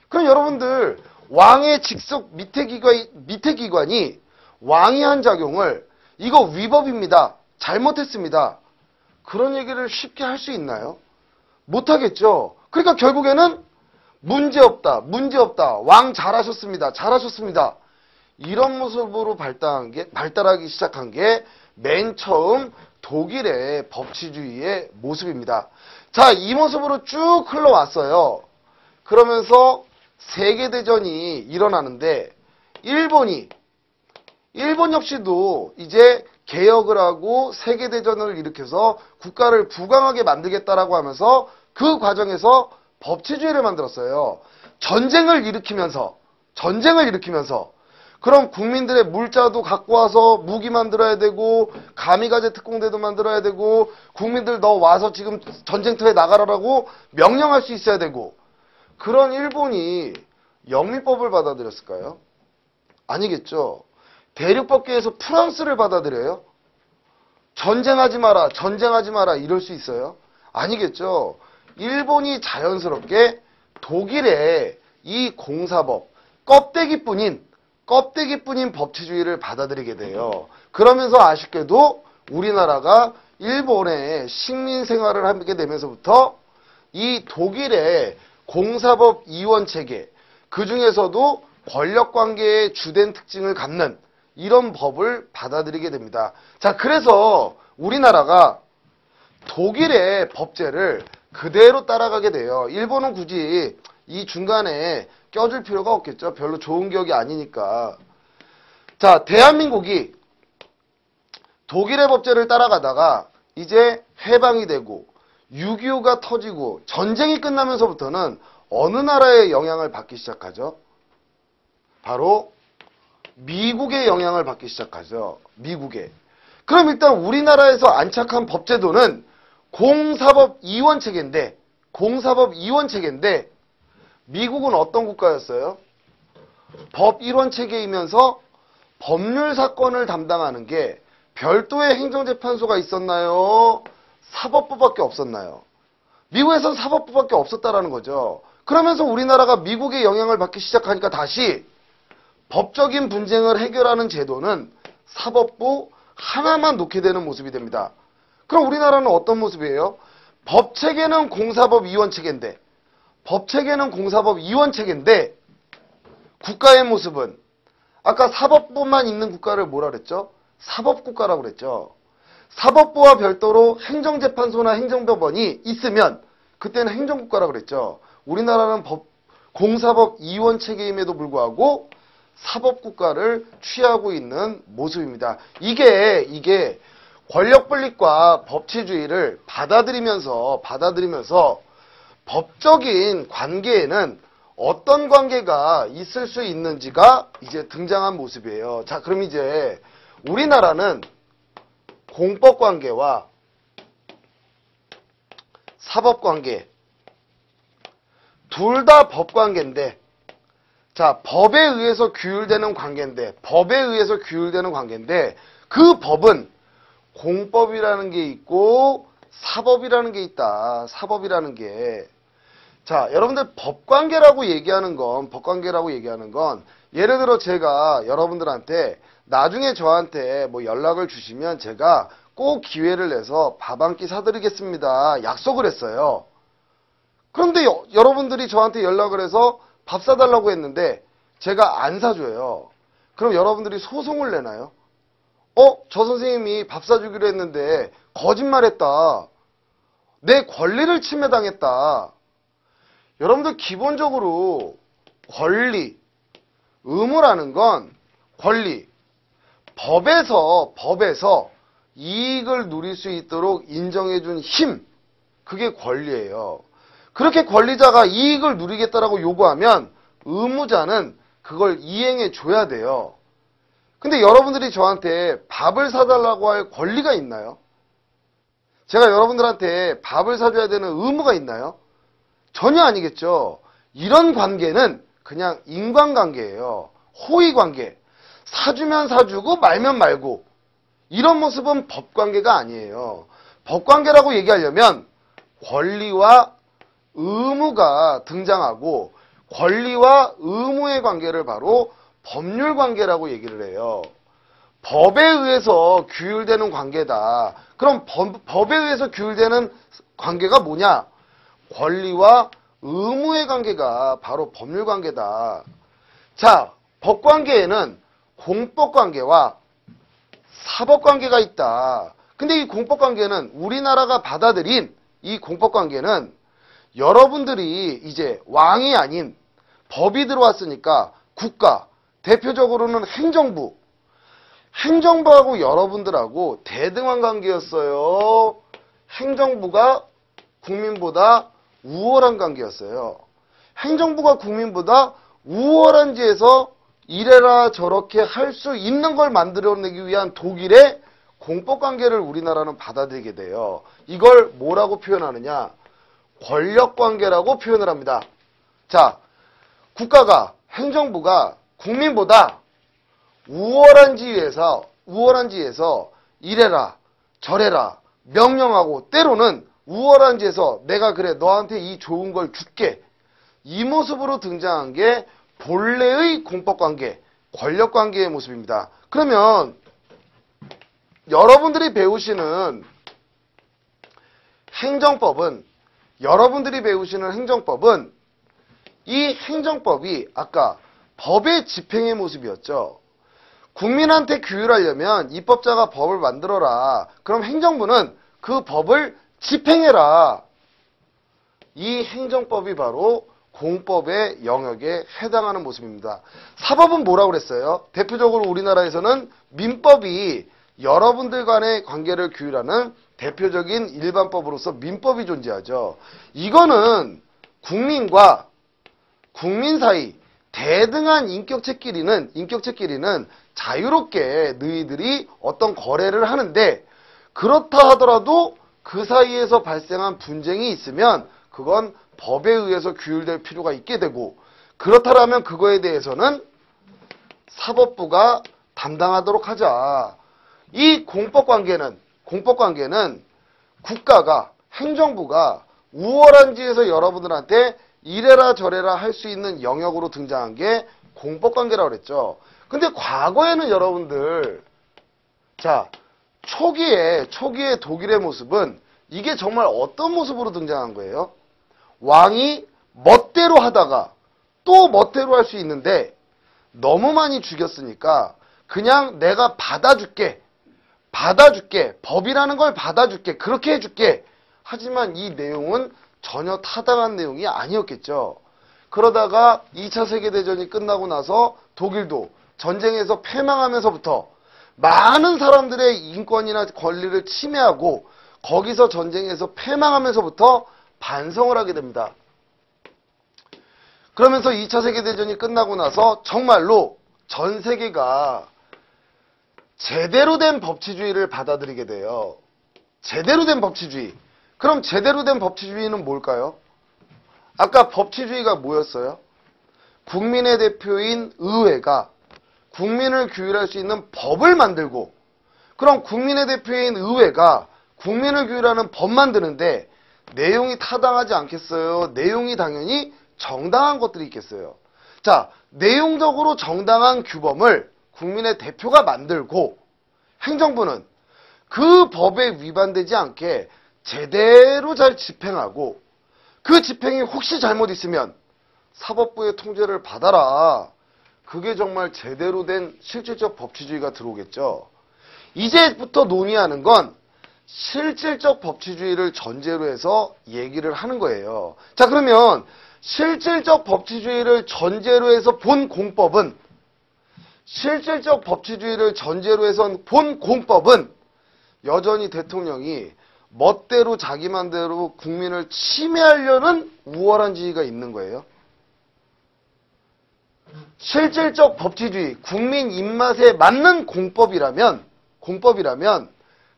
그럼 여러분들 왕의 직속 밑에 기관이 왕이 한 작용을 이거 위법입니다. 잘못했습니다. 그런 얘기를 쉽게 할 수 있나요? 못하겠죠. 그러니까 결국에는 문제없다. 왕 잘하셨습니다. 이런 모습으로 발달하기 시작한 게 맨 처음 독일의 법치주의의 모습입니다. 자, 이 모습으로 쭉 흘러왔어요. 그러면서 세계대전이 일어나는데 일본 역시도 이제 개혁을 하고 세계대전을 일으켜서 국가를 부강하게 만들겠다라고 하면서 그 과정에서 법치주의를 만들었어요. 전쟁을 일으키면서 그럼 국민들의 물자도 갖고 와서 무기 만들어야 되고 가미가제 특공대도 만들어야 되고 국민들 너 와서 지금 전쟁터에 나가라라고 명령할 수 있어야 되고 그런 일본이 영미법을 받아들였을까요? 아니겠죠. 대륙법계에서 프랑스를 받아들여요? 전쟁하지 마라 이럴 수 있어요? 아니겠죠. 일본이 자연스럽게 독일의 이 공사법 껍데기뿐인 법치주의를 받아들이게 돼요. 그러면서 아쉽게도 우리나라가 일본의 식민 생활을 하게 되면서부터 이 독일의 공사법 이원 체계, 그 중에서도 권력관계의 주된 특징을 갖는 이런 법을 받아들이게 됩니다. 자, 그래서 우리나라가 독일의 법제를 그대로 따라가게 돼요. 일본은 굳이 이 중간에 껴줄 필요가 없겠죠. 별로 좋은 기억이 아니니까. 자, 대한민국이 독일의 법제를 따라가다가 이제 해방이 되고 6.25가 터지고 전쟁이 끝나면서부터는 어느 나라의 영향을 받기 시작하죠? 바로 미국의 영향을 받기 시작하죠. 미국의. 그럼 일단 우리나라에서 안착한 법제도는 공사법 이원 체계인데 미국은 어떤 국가였어요? 법 1원 체계이면서 법률 사건을 담당하는 게 별도의 행정재판소가 있었나요? 사법부밖에 없었나요? 미국에선 사법부밖에 없었다라는 거죠. 그러면서 우리나라가 미국의 영향을 받기 시작하니까 다시 법적인 분쟁을 해결하는 제도는 사법부 하나만 놓게 되는 모습이 됩니다. 그럼 우리나라는 어떤 모습이에요? 법체계는 공사법 이원 체계인데 국가의 모습은 아까 사법부만 있는 국가를 뭐라 그랬죠? 사법국가라고 그랬죠. 사법부와 별도로 행정재판소나 행정법원이 있으면 그때는 행정국가라고 그랬죠. 우리나라는 공사법 이원 체계임에도 불구하고 사법국가를 취하고 있는 모습입니다. 이게 권력분립과 법치주의를 받아들이면서 법적인 관계에는 어떤 관계가 있을 수 있는지가 이제 등장한 모습이에요. 자, 그럼 이제 우리나라는 공법관계와 사법관계 둘 다 법관계인데 자, 법에 의해서 규율되는 관계인데 그 법은 공법이라는 게 있고 사법이라는 게 있다. 사법이라는 게. 자, 여러분들 법관계라고 얘기하는 건 예를 들어 제가 여러분들한테 나중에 저한테 뭐 연락을 주시면 제가 꼭 기회를 내서 밥 한 끼 사드리겠습니다. 약속을 했어요. 그런데 여러분들이 저한테 연락을 해서 밥 사달라고 했는데 제가 안 사줘요. 그럼 여러분들이 소송을 내나요? 저 선생님이 밥 사주기로 했는데 거짓말했다. 내 권리를 침해당했다. 여러분들 기본적으로 권리, 의무라는 건 권리, 법에서 이익을 누릴 수 있도록 인정해준 힘, 그게 권리예요. 그렇게 권리자가 이익을 누리겠다라고 요구하면 의무자는 그걸 이행해 줘야 돼요. 근데 여러분들이 저한테 밥을 사달라고 할 권리가 있나요? 제가 여러분들한테 밥을 사줘야 되는 의무가 있나요? 전혀 아니겠죠. 이런 관계는 그냥 인간관계예요. 호의관계. 사주면 사주고 말면 말고. 이런 모습은 법관계가 아니에요. 법관계라고 얘기하려면 권리와 의무가 등장하고 권리와 의무의 관계를 바로 법률 관계라고 얘기를 해요. 법에 의해서 규율되는 관계다. 그럼 법에 의해서 규율되는 관계가 뭐냐? 권리와 의무의 관계가 바로 법률 관계다. 자, 법 관계에는 공법 관계와 사법 관계가 있다. 근데 이 공법 관계는 우리나라가 받아들인 이 공법 관계는 여러분들이 이제 왕이 아닌 법이 들어왔으니까 국가, 대표적으로는 행정부하고 여러분들하고 대등한 관계였어요. 행정부가 국민보다 우월한 관계였어요. 행정부가 국민보다 우월한지에서 이래라 저렇게 할 수 있는 걸 만들어내기 위한 독일의 공법관계를 우리나라는 받아들이게 돼요. 이걸 뭐라고 표현하느냐? 권력관계라고 표현을 합니다. 자, 국가가, 행정부가 국민보다 우월한 지위에서 이래라 저래라 명령하고, 때로는 우월한 지에서 내가 그래 너한테 이 좋은 걸 줄게, 이 모습으로 등장한 게 본래의 공법관계, 권력관계의 모습입니다. 그러면 여러분들이 배우시는 행정법은 이 행정법이 아까 법의 집행의 모습이었죠. 국민한테 규율하려면 입법자가 법을 만들어라. 그럼 행정부는 그 법을 집행해라. 이 행정법이 바로 공법의 영역에 해당하는 모습입니다. 사법은 뭐라고 그랬어요? 대표적으로 우리나라에서는 민법이 여러분들 간의 관계를 규율하는 대표적인 일반법으로서 민법이 존재하죠. 이거는 국민과 국민 사이 대등한 인격체끼리는 자유롭게 너희들이 어떤 거래를 하는데, 그렇다 하더라도 그 사이에서 발생한 분쟁이 있으면 그건 법에 의해서 규율될 필요가 있게 되고, 그렇다면 그거에 대해서는 사법부가 담당하도록 하자. 이 공법관계는 국가가, 행정부가 우월한 지에서 여러분들한테 이래라 저래라 할 수 있는 영역으로 등장한 게 공법관계라고 그랬죠. 근데 과거에는 여러분들, 자, 초기에 독일의 모습은 이게 정말 어떤 모습으로 등장한 거예요? 왕이 멋대로 하다가 또 멋대로 할 수 있는데, 너무 많이 죽였으니까 그냥 내가 받아줄게, 법이라는 걸 받아줄게, 그렇게 해줄게. 하지만 이 내용은 전혀 타당한 내용이 아니었겠죠. 그러다가 2차 세계대전이 끝나고 나서 독일도 전쟁에서 패망하면서부터 많은 사람들의 인권이나 권리를 침해하고, 거기서 전쟁에서 패망하면서부터 반성을 하게 됩니다. 그러면서 2차 세계대전이 끝나고 나서 정말로 전 세계가 제대로 된 법치주의를 받아들이게 돼요. 제대로 된 법치주의. 그럼 제대로 된 법치주의는 뭘까요? 아까 법치주의가 뭐였어요? 국민의 대표인 의회가 국민을 규율할 수 있는 법을 만들고, 그럼 국민의 대표인 의회가 국민을 규율하는 법 만드는데 내용이 타당하지 않겠어요? 내용이 당연히 정당한 것들이 있겠어요. 자, 내용적으로 정당한 규범을 국민의 대표가 만들고, 행정부는 그 법에 위반되지 않게 제대로 잘 집행하고, 그 집행이 혹시 잘못 있으면 사법부의 통제를 받아라. 그게 정말 제대로 된 실질적 법치주의가 들어오겠죠. 이제부터 논의하는 건 실질적 법치주의를 전제로 해서 얘기를 하는 거예요. 자, 그러면 실질적 법치주의를 전제로 해서 본 공법은, 여전히 대통령이 멋대로 자기 맘대로 국민을 침해하려는 우월한 지위가 있는 거예요. 실질적 법치주의, 국민 입맛에 맞는 공법이라면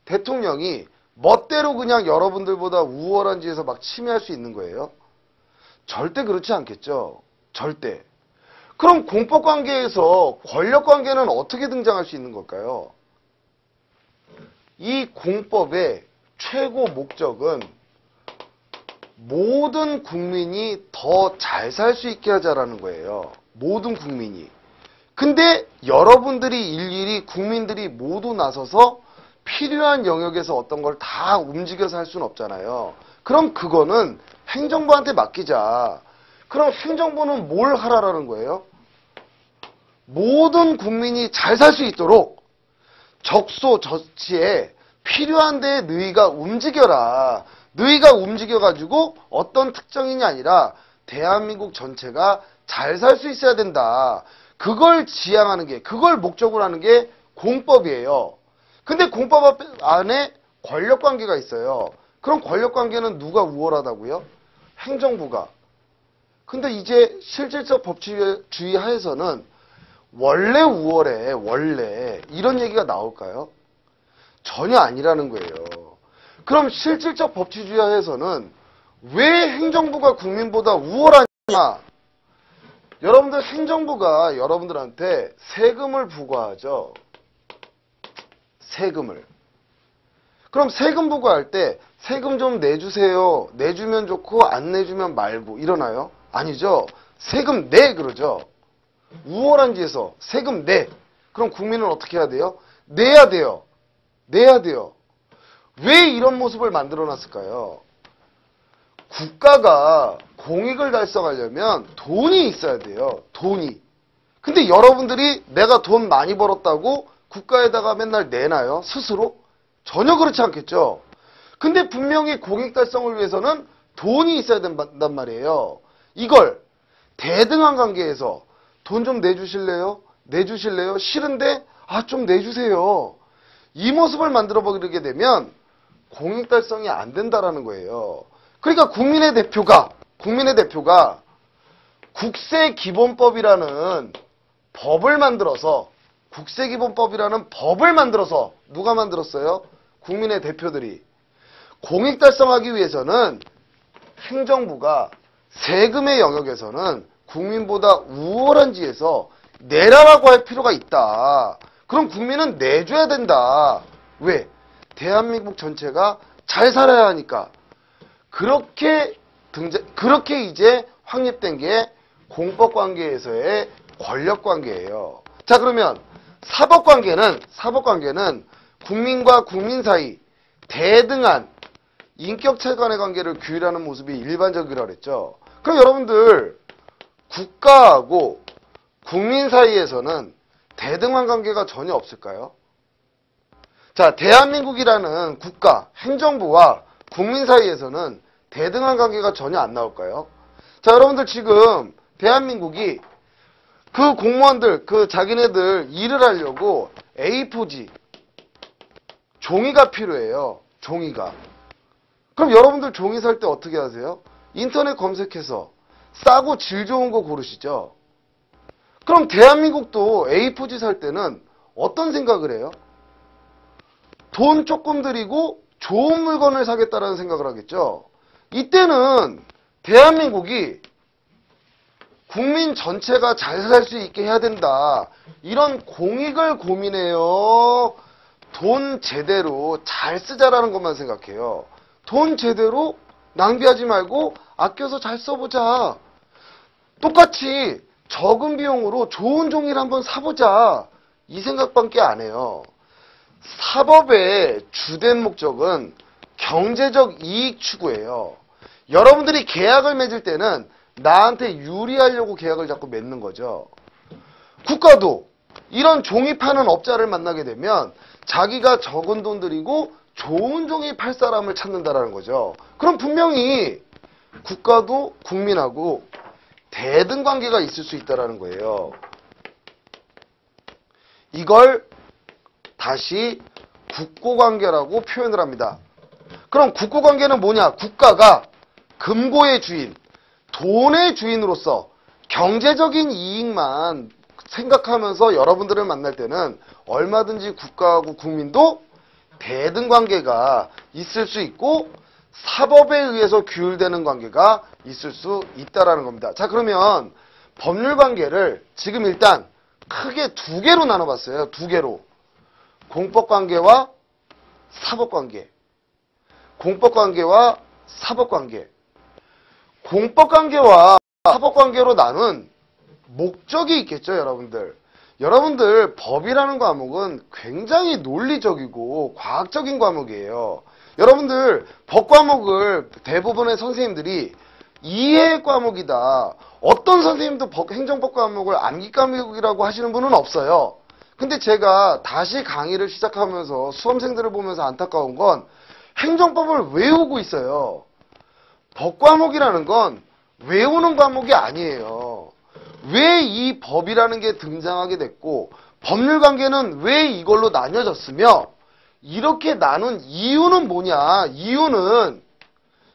대통령이 멋대로 그냥 여러분들보다 우월한 지에서 막 침해할 수 있는 거예요. 절대 그렇지 않겠죠. 절대. 그럼 공법관계에서 권력관계는 어떻게 등장할 수 있는 걸까요? 이 공법의 최고 목적은 모든 국민이 더 잘 살 수 있게 하자라는 거예요. 모든 국민이. 근데 여러분들이 일일이 국민들이 모두 나서서 필요한 영역에서 어떤 걸 다 움직여서 할 수는 없잖아요. 그럼 그거는 행정부한테 맡기자. 그럼 행정부는 뭘 하라라는 거예요? 모든 국민이 잘 살 수 있도록 적소저치에 필요한 데에 너희가 움직여라. 너희가 움직여가지고 어떤 특정인이 아니라 대한민국 전체가 잘 살 수 있어야 된다. 그걸 지향하는 게, 그걸 목적으로 하는 게 공법이에요. 근데 공법 안에 권력관계가 있어요. 그럼 권력관계는 누가 우월하다고요? 행정부가. 근데 이제 실질적 법치주의 하에서는 원래 우월해, 원래. 이런 얘기가 나올까요? 전혀 아니라는 거예요. 그럼 실질적 법치주의 하에서는 왜 행정부가 국민보다 우월하냐? 여러분들 행정부가 여러분들한테 세금을 부과하죠. 세금을. 그럼 세금 부과할 때 세금 좀 내주세요. 내주면 좋고 안 내주면 말고 이러나요? 아니죠. 세금 내 그러죠. 우월한 지에서 세금 내. 그럼 국민은 어떻게 해야 돼요? 내야 돼요. 내야 돼요. 왜 이런 모습을 만들어 놨을까요? 국가가 공익을 달성하려면 돈이 있어야 돼요. 돈이. 근데 여러분들이 내가 돈 많이 벌었다고 국가에다가 맨날 내나요? 스스로? 전혀 그렇지 않겠죠. 근데 분명히 공익 달성을 위해서는 돈이 있어야 된단 말이에요. 이걸 대등한 관계에서 돈 좀 내주실래요? 내주실래요? 싫은데 좀 내주세요. 이 모습을 만들어 버리게 되면 공익 달성이 안 된다라는 거예요. 그러니까 국민의 대표가 국세기본법이라는 법을 만들어서 누가 만들었어요? 국민의 대표들이. 공익 달성하기 위해서는 행정부가 세금의 영역에서는 국민보다 우월한 지에서 내라라고 할 필요가 있다. 그럼 국민은 내줘야 된다. 왜? 대한민국 전체가 잘 살아야 하니까. 그렇게 이제 확립된 게 공법관계에서의 권력관계예요. 자, 그러면 사법관계는 국민과 국민 사이 대등한 인격체 간의 관계를 규율하는 모습이 일반적이라고 그랬죠. 그럼 여러분들 국가하고 국민 사이에서는 대등한 관계가 전혀 없을까요? 자, 대한민국이라는 국가, 행정부와 국민 사이에서는 대등한 관계가 전혀 안 나올까요? 자, 여러분들 지금 대한민국이 그 공무원들, 자기네들 일을 하려고 A4지, 종이가 필요해요. 종이가. 그럼 여러분들 종이 살 때 어떻게 하세요? 인터넷 검색해서 싸고 질 좋은 거 고르시죠? 그럼 대한민국도 A4지 살 때는 어떤 생각을 해요? 돈 조금 들이고 좋은 물건을 사겠다라는 생각을 하겠죠? 이때는 대한민국이 국민 전체가 잘 살 수 있게 해야 된다. 이런 공익을 고민해요. 돈 제대로 잘 쓰자라는 것만 생각해요. 돈 제대로 낭비하지 말고 아껴서 잘 써보자. 똑같이 적은 비용으로 좋은 종이를 한번 사보자. 이 생각밖에 안 해요. 사법의 주된 목적은 경제적 이익 추구예요. 여러분들이 계약을 맺을 때는 나한테 유리하려고 계약을 자꾸 맺는 거죠. 국가도 이런 종이 파는 업자를 만나게 되면 자기가 적은 돈 들이고 좋은 종이 팔 사람을 찾는다라는 거죠. 그럼 분명히 국가도 국민하고 대등 관계가 있을 수 있다라는 거예요. 이걸 다시 국고관계라고 표현을 합니다. 그럼 국고관계는 뭐냐? 국가가 금고의 주인, 돈의 주인으로서 경제적인 이익만 생각하면서 여러분들을 만날 때는 얼마든지 국가하고 국민도 대등 관계가 있을 수 있고 사법에 의해서 규율되는 관계가 있을 수 있다라는 겁니다. 자, 그러면 법률 관계를 지금 일단 크게 두 개로 나눠봤어요. 두 개로. 공법관계와 사법관계. 공법관계와 사법관계. 공법관계와 사법관계로 나눈 목적이 있겠죠, 여러분들. 여러분들 법이라는 과목은 굉장히 논리적이고 과학적인 과목이에요. 여러분들 법 과목을 대부분의 선생님들이 이해 과목이다. 어떤 선생님도 행정법 과목을 암기 과목이라고 하시는 분은 없어요. 근데 제가 다시 강의를 시작하면서 수험생들을 보면서 안타까운 건 행정법을 외우고 있어요. 법 과목이라는 건 외우는 과목이 아니에요. 왜 이 법이라는 게 등장하게 됐고 법률 관계는 왜 이걸로 나뉘어졌으며 이렇게 나눈 이유는 뭐냐? 이유는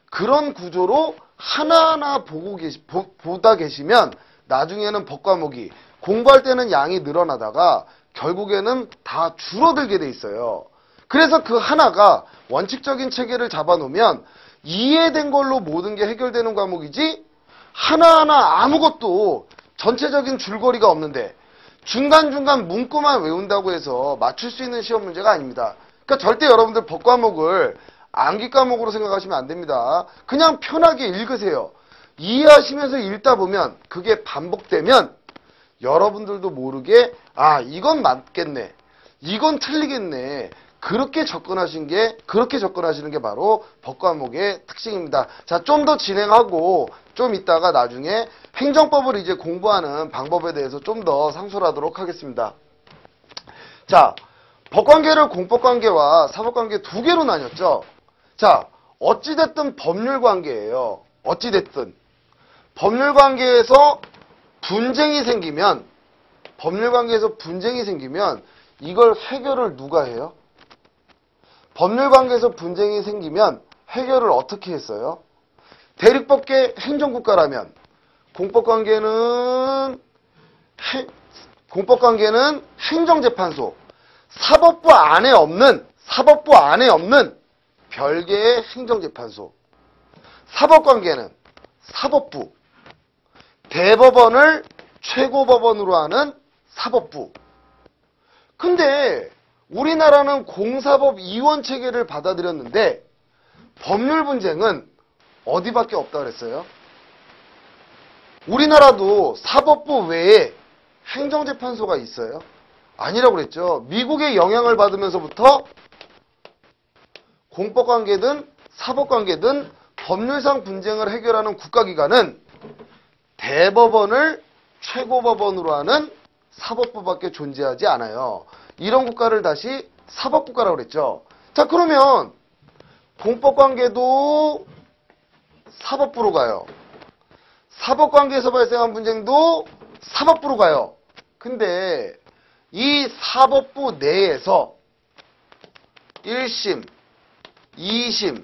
그런 구조로 하나하나 보다 계시면 나중에는 법 과목이 공부할 때는 양이 늘어나다가 결국에는 다 줄어들게 돼 있어요. 그래서 그 하나가 원칙적인 체계를 잡아놓으면 이해된 걸로 모든 게 해결되는 과목이지 하나하나 아무것도 전체적인 줄거리가 없는데 중간중간 문구만 외운다고 해서 맞출 수 있는 시험 문제가 아닙니다. 그러니까 절대 여러분들 법 과목을 암기 과목으로 생각하시면 안 됩니다. 그냥 편하게 읽으세요. 이해하시면서 읽다 보면 그게 반복되면 여러분들도 모르게 아 이건 맞겠네. 이건 틀리겠네. 그렇게 접근하시는 게 바로 법 과목의 특징입니다. 자, 좀 더 진행하고 좀 이따가 나중에 행정법을 이제 공부하는 방법에 대해서 좀 더 상술하도록 하겠습니다. 자, 법관계를 공법관계와 사법관계 두 개로 나뉘었죠. 자, 어찌됐든 법률관계예요. 어찌됐든 법률관계에서 분쟁이 생기면 이걸 해결을 누가 해요? 법률관계에서 분쟁이 생기면 해결을 어떻게 했어요? 대립법계 행정국가라면 공법관계는 행정재판소, 사법부 안에 없는 별개의 행정재판소. 사법관계는 사법부, 대법원을 최고법원으로 하는 사법부. 근데 우리나라는 공사법 이원 체계를 받아들였는데 법률 분쟁은 어디밖에 없다 그랬어요? 우리나라도 사법부 외에 행정재판소가 있어요? 아니라고 그랬죠. 미국의 영향을 받으면서부터 공법관계든 사법관계든 법률상 분쟁을 해결하는 국가기관은 대법원을 최고법원으로 하는 사법부밖에 존재하지 않아요. 이런 국가를 다시 사법국가라고 그랬죠. 자, 그러면 공법관계도 사법부로 가요. 사법관계에서 발생한 분쟁도 사법부로 가요. 근데 이 사법부 내에서 1심, 2심,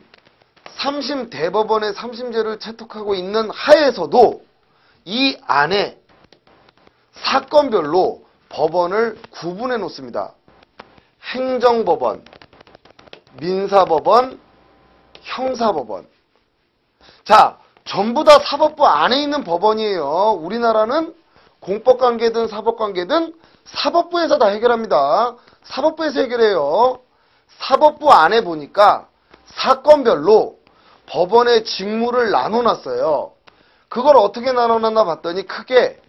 3심 대법원의 3심제를 채택하고 있는 하에서도 이 안에 사건별로 법원을 구분해 놓습니다. 행정법원, 민사법원, 형사법원. 자, 전부 다 사법부 안에 있는 법원이에요. 우리나라는 공법관계든 사법관계든 사법부에서 다 해결합니다. 사법부에서 해결해요. 사법부 안에 보니까 사건별로 법원의 직무를 나눠놨어요. 그걸 어떻게 나눠놨나 봤더니 크게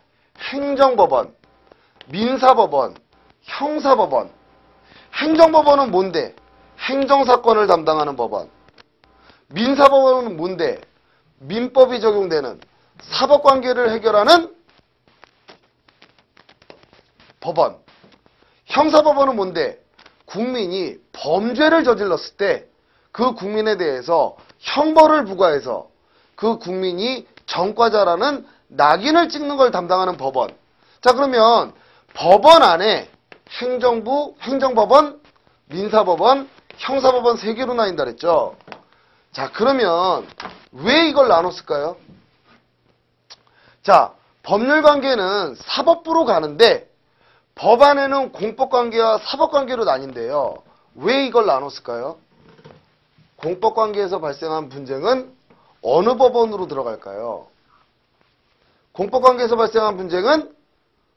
행정법원, 민사법원, 형사법원. 행정법원은 뭔데? 행정사건을 담당하는 법원. 민사법원은 뭔데? 민법이 적용되는 사법관계를 해결하는 법원. 형사법원은 뭔데? 국민이 범죄를 저질렀을 때 그 국민에 대해서 형벌을 부과해서 그 국민이 전과자라는 낙인을 찍는 걸 담당하는 법원. 자, 그러면 법원 안에 행정부, 행정법원, 민사법원, 형사법원 3개로 나뉜다 그랬죠. 자, 그러면 왜 이걸 나눴을까요? 자, 법률관계는 사법부로 가는데 법 안에는 공법관계와 사법관계로 나뉜대요. 왜 이걸 나눴을까요? 공법관계에서 발생한 분쟁은 어느 법원으로 들어갈까요? 공법관계에서 발생한 분쟁은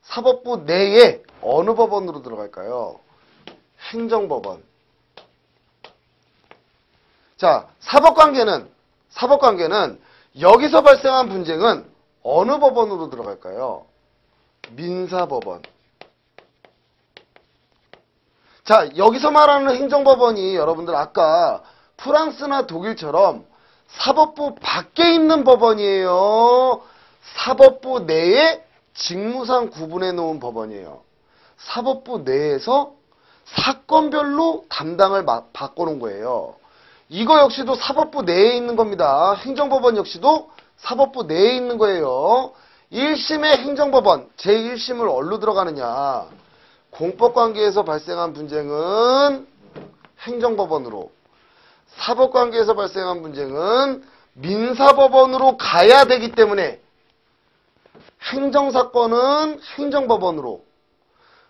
사법부 내에 어느 법원으로 들어갈까요? 행정법원. 자, 사법관계는 여기서 발생한 분쟁은 어느 법원으로 들어갈까요? 민사법원. 자, 여기서 말하는 행정법원이 여러분들 아까 프랑스나 독일처럼 사법부 밖에 있는 법원이에요. 사법부 내에 직무상 구분해 놓은 법원이에요. 사법부 내에서 사건별로 담당을 바꿔놓은 거예요. 이거 역시도 사법부 내에 있는 겁니다. 행정법원 역시도 사법부 내에 있는 거예요. 1심의 행정법원 제1심을 어디로 들어가느냐? 공법관계에서 발생한 분쟁은 행정법원으로, 사법관계에서 발생한 분쟁은 민사법원으로 가야 되기 때문에 행정사건은 행정법원으로,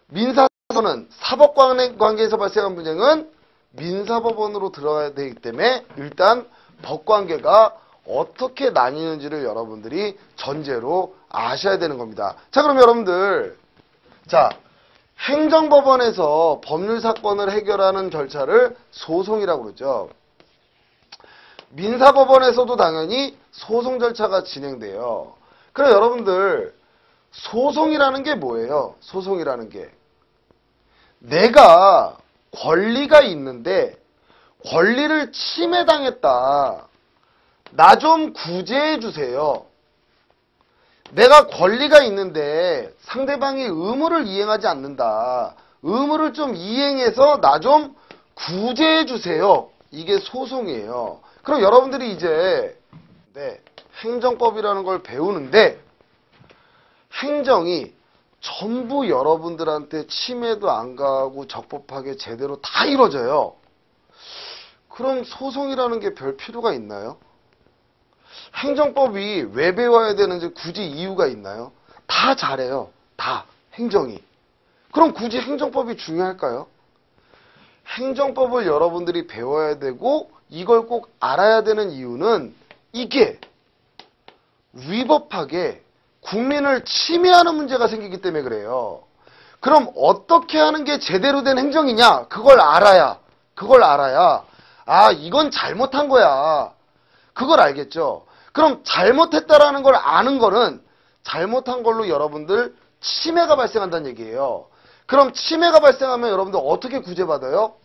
민사사건은 사법관계에서 발생한 분쟁은 민사법원으로 들어가야 되기 때문에 일단 법관계가 어떻게 나뉘는지를 여러분들이 전제로 아셔야 되는 겁니다. 자, 그럼 여러분들, 자, 행정법원에서 법률사건을 해결하는 절차를 소송이라고 그러죠. 민사법원에서도 당연히 소송 절차가 진행돼요. 그럼 여러분들, 소송이라는 게 뭐예요? 소송이라는 게. 내가 권리가 있는데 권리를 침해당했다. 나 좀 구제해 주세요. 내가 권리가 있는데 상대방이 의무를 이행하지 않는다. 의무를 좀 이행해서 나 좀 구제해 주세요. 이게 소송이에요. 그럼 여러분들이 이제 행정법이라는 걸 배우는데 행정이 전부 여러분들한테 침해도 안 가고 적법하게 제대로 다 이루어져요. 그럼 소송이라는 게 별 필요가 있나요? 행정법이 왜 배워야 되는지 굳이 이유가 있나요? 다 잘해요. 다. 행정이. 그럼 굳이 행정법이 중요할까요? 행정법을 여러분들이 배워야 되고 이걸 꼭 알아야 되는 이유는 이게 위법하게 국민을 침해하는 문제가 생기기 때문에 그래요. 그럼 어떻게 하는 게 제대로 된 행정이냐? 그걸 알아야, 아, 이건 잘못한 거야. 그걸 알겠죠? 그럼 잘못했다라는 걸 아는 거는 잘못한 걸로 여러분들 침해가 발생한다는 얘기예요. 그럼 침해가 발생하면 여러분들 어떻게 구제받아요?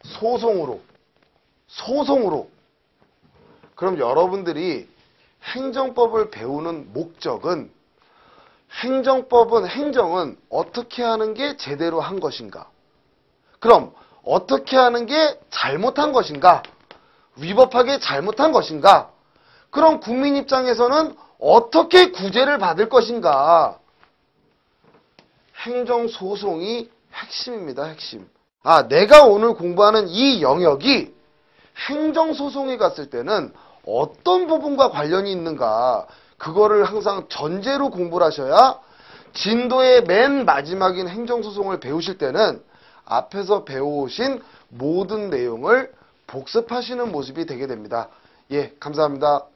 소송으로. 그럼 여러분들이 행정법을 배우는 목적은 행정은 어떻게 하는 게 제대로 한 것인가? 그럼 어떻게 하는 게 잘못한 것인가? 위법하게 잘못한 것인가? 그럼 국민 입장에서는 어떻게 구제를 받을 것인가? 행정소송이 핵심입니다. 핵심. 아, 내가 오늘 공부하는 이 영역이 행정소송에 갔을 때는 어떤 부분과 관련이 있는가? 그거를 항상 전제로 공부를 하셔야 진도의 맨 마지막인 행정소송을 배우실 때는 앞에서 배워오신 모든 내용을 복습하시는 모습이 되게 됩니다. 예, 감사합니다.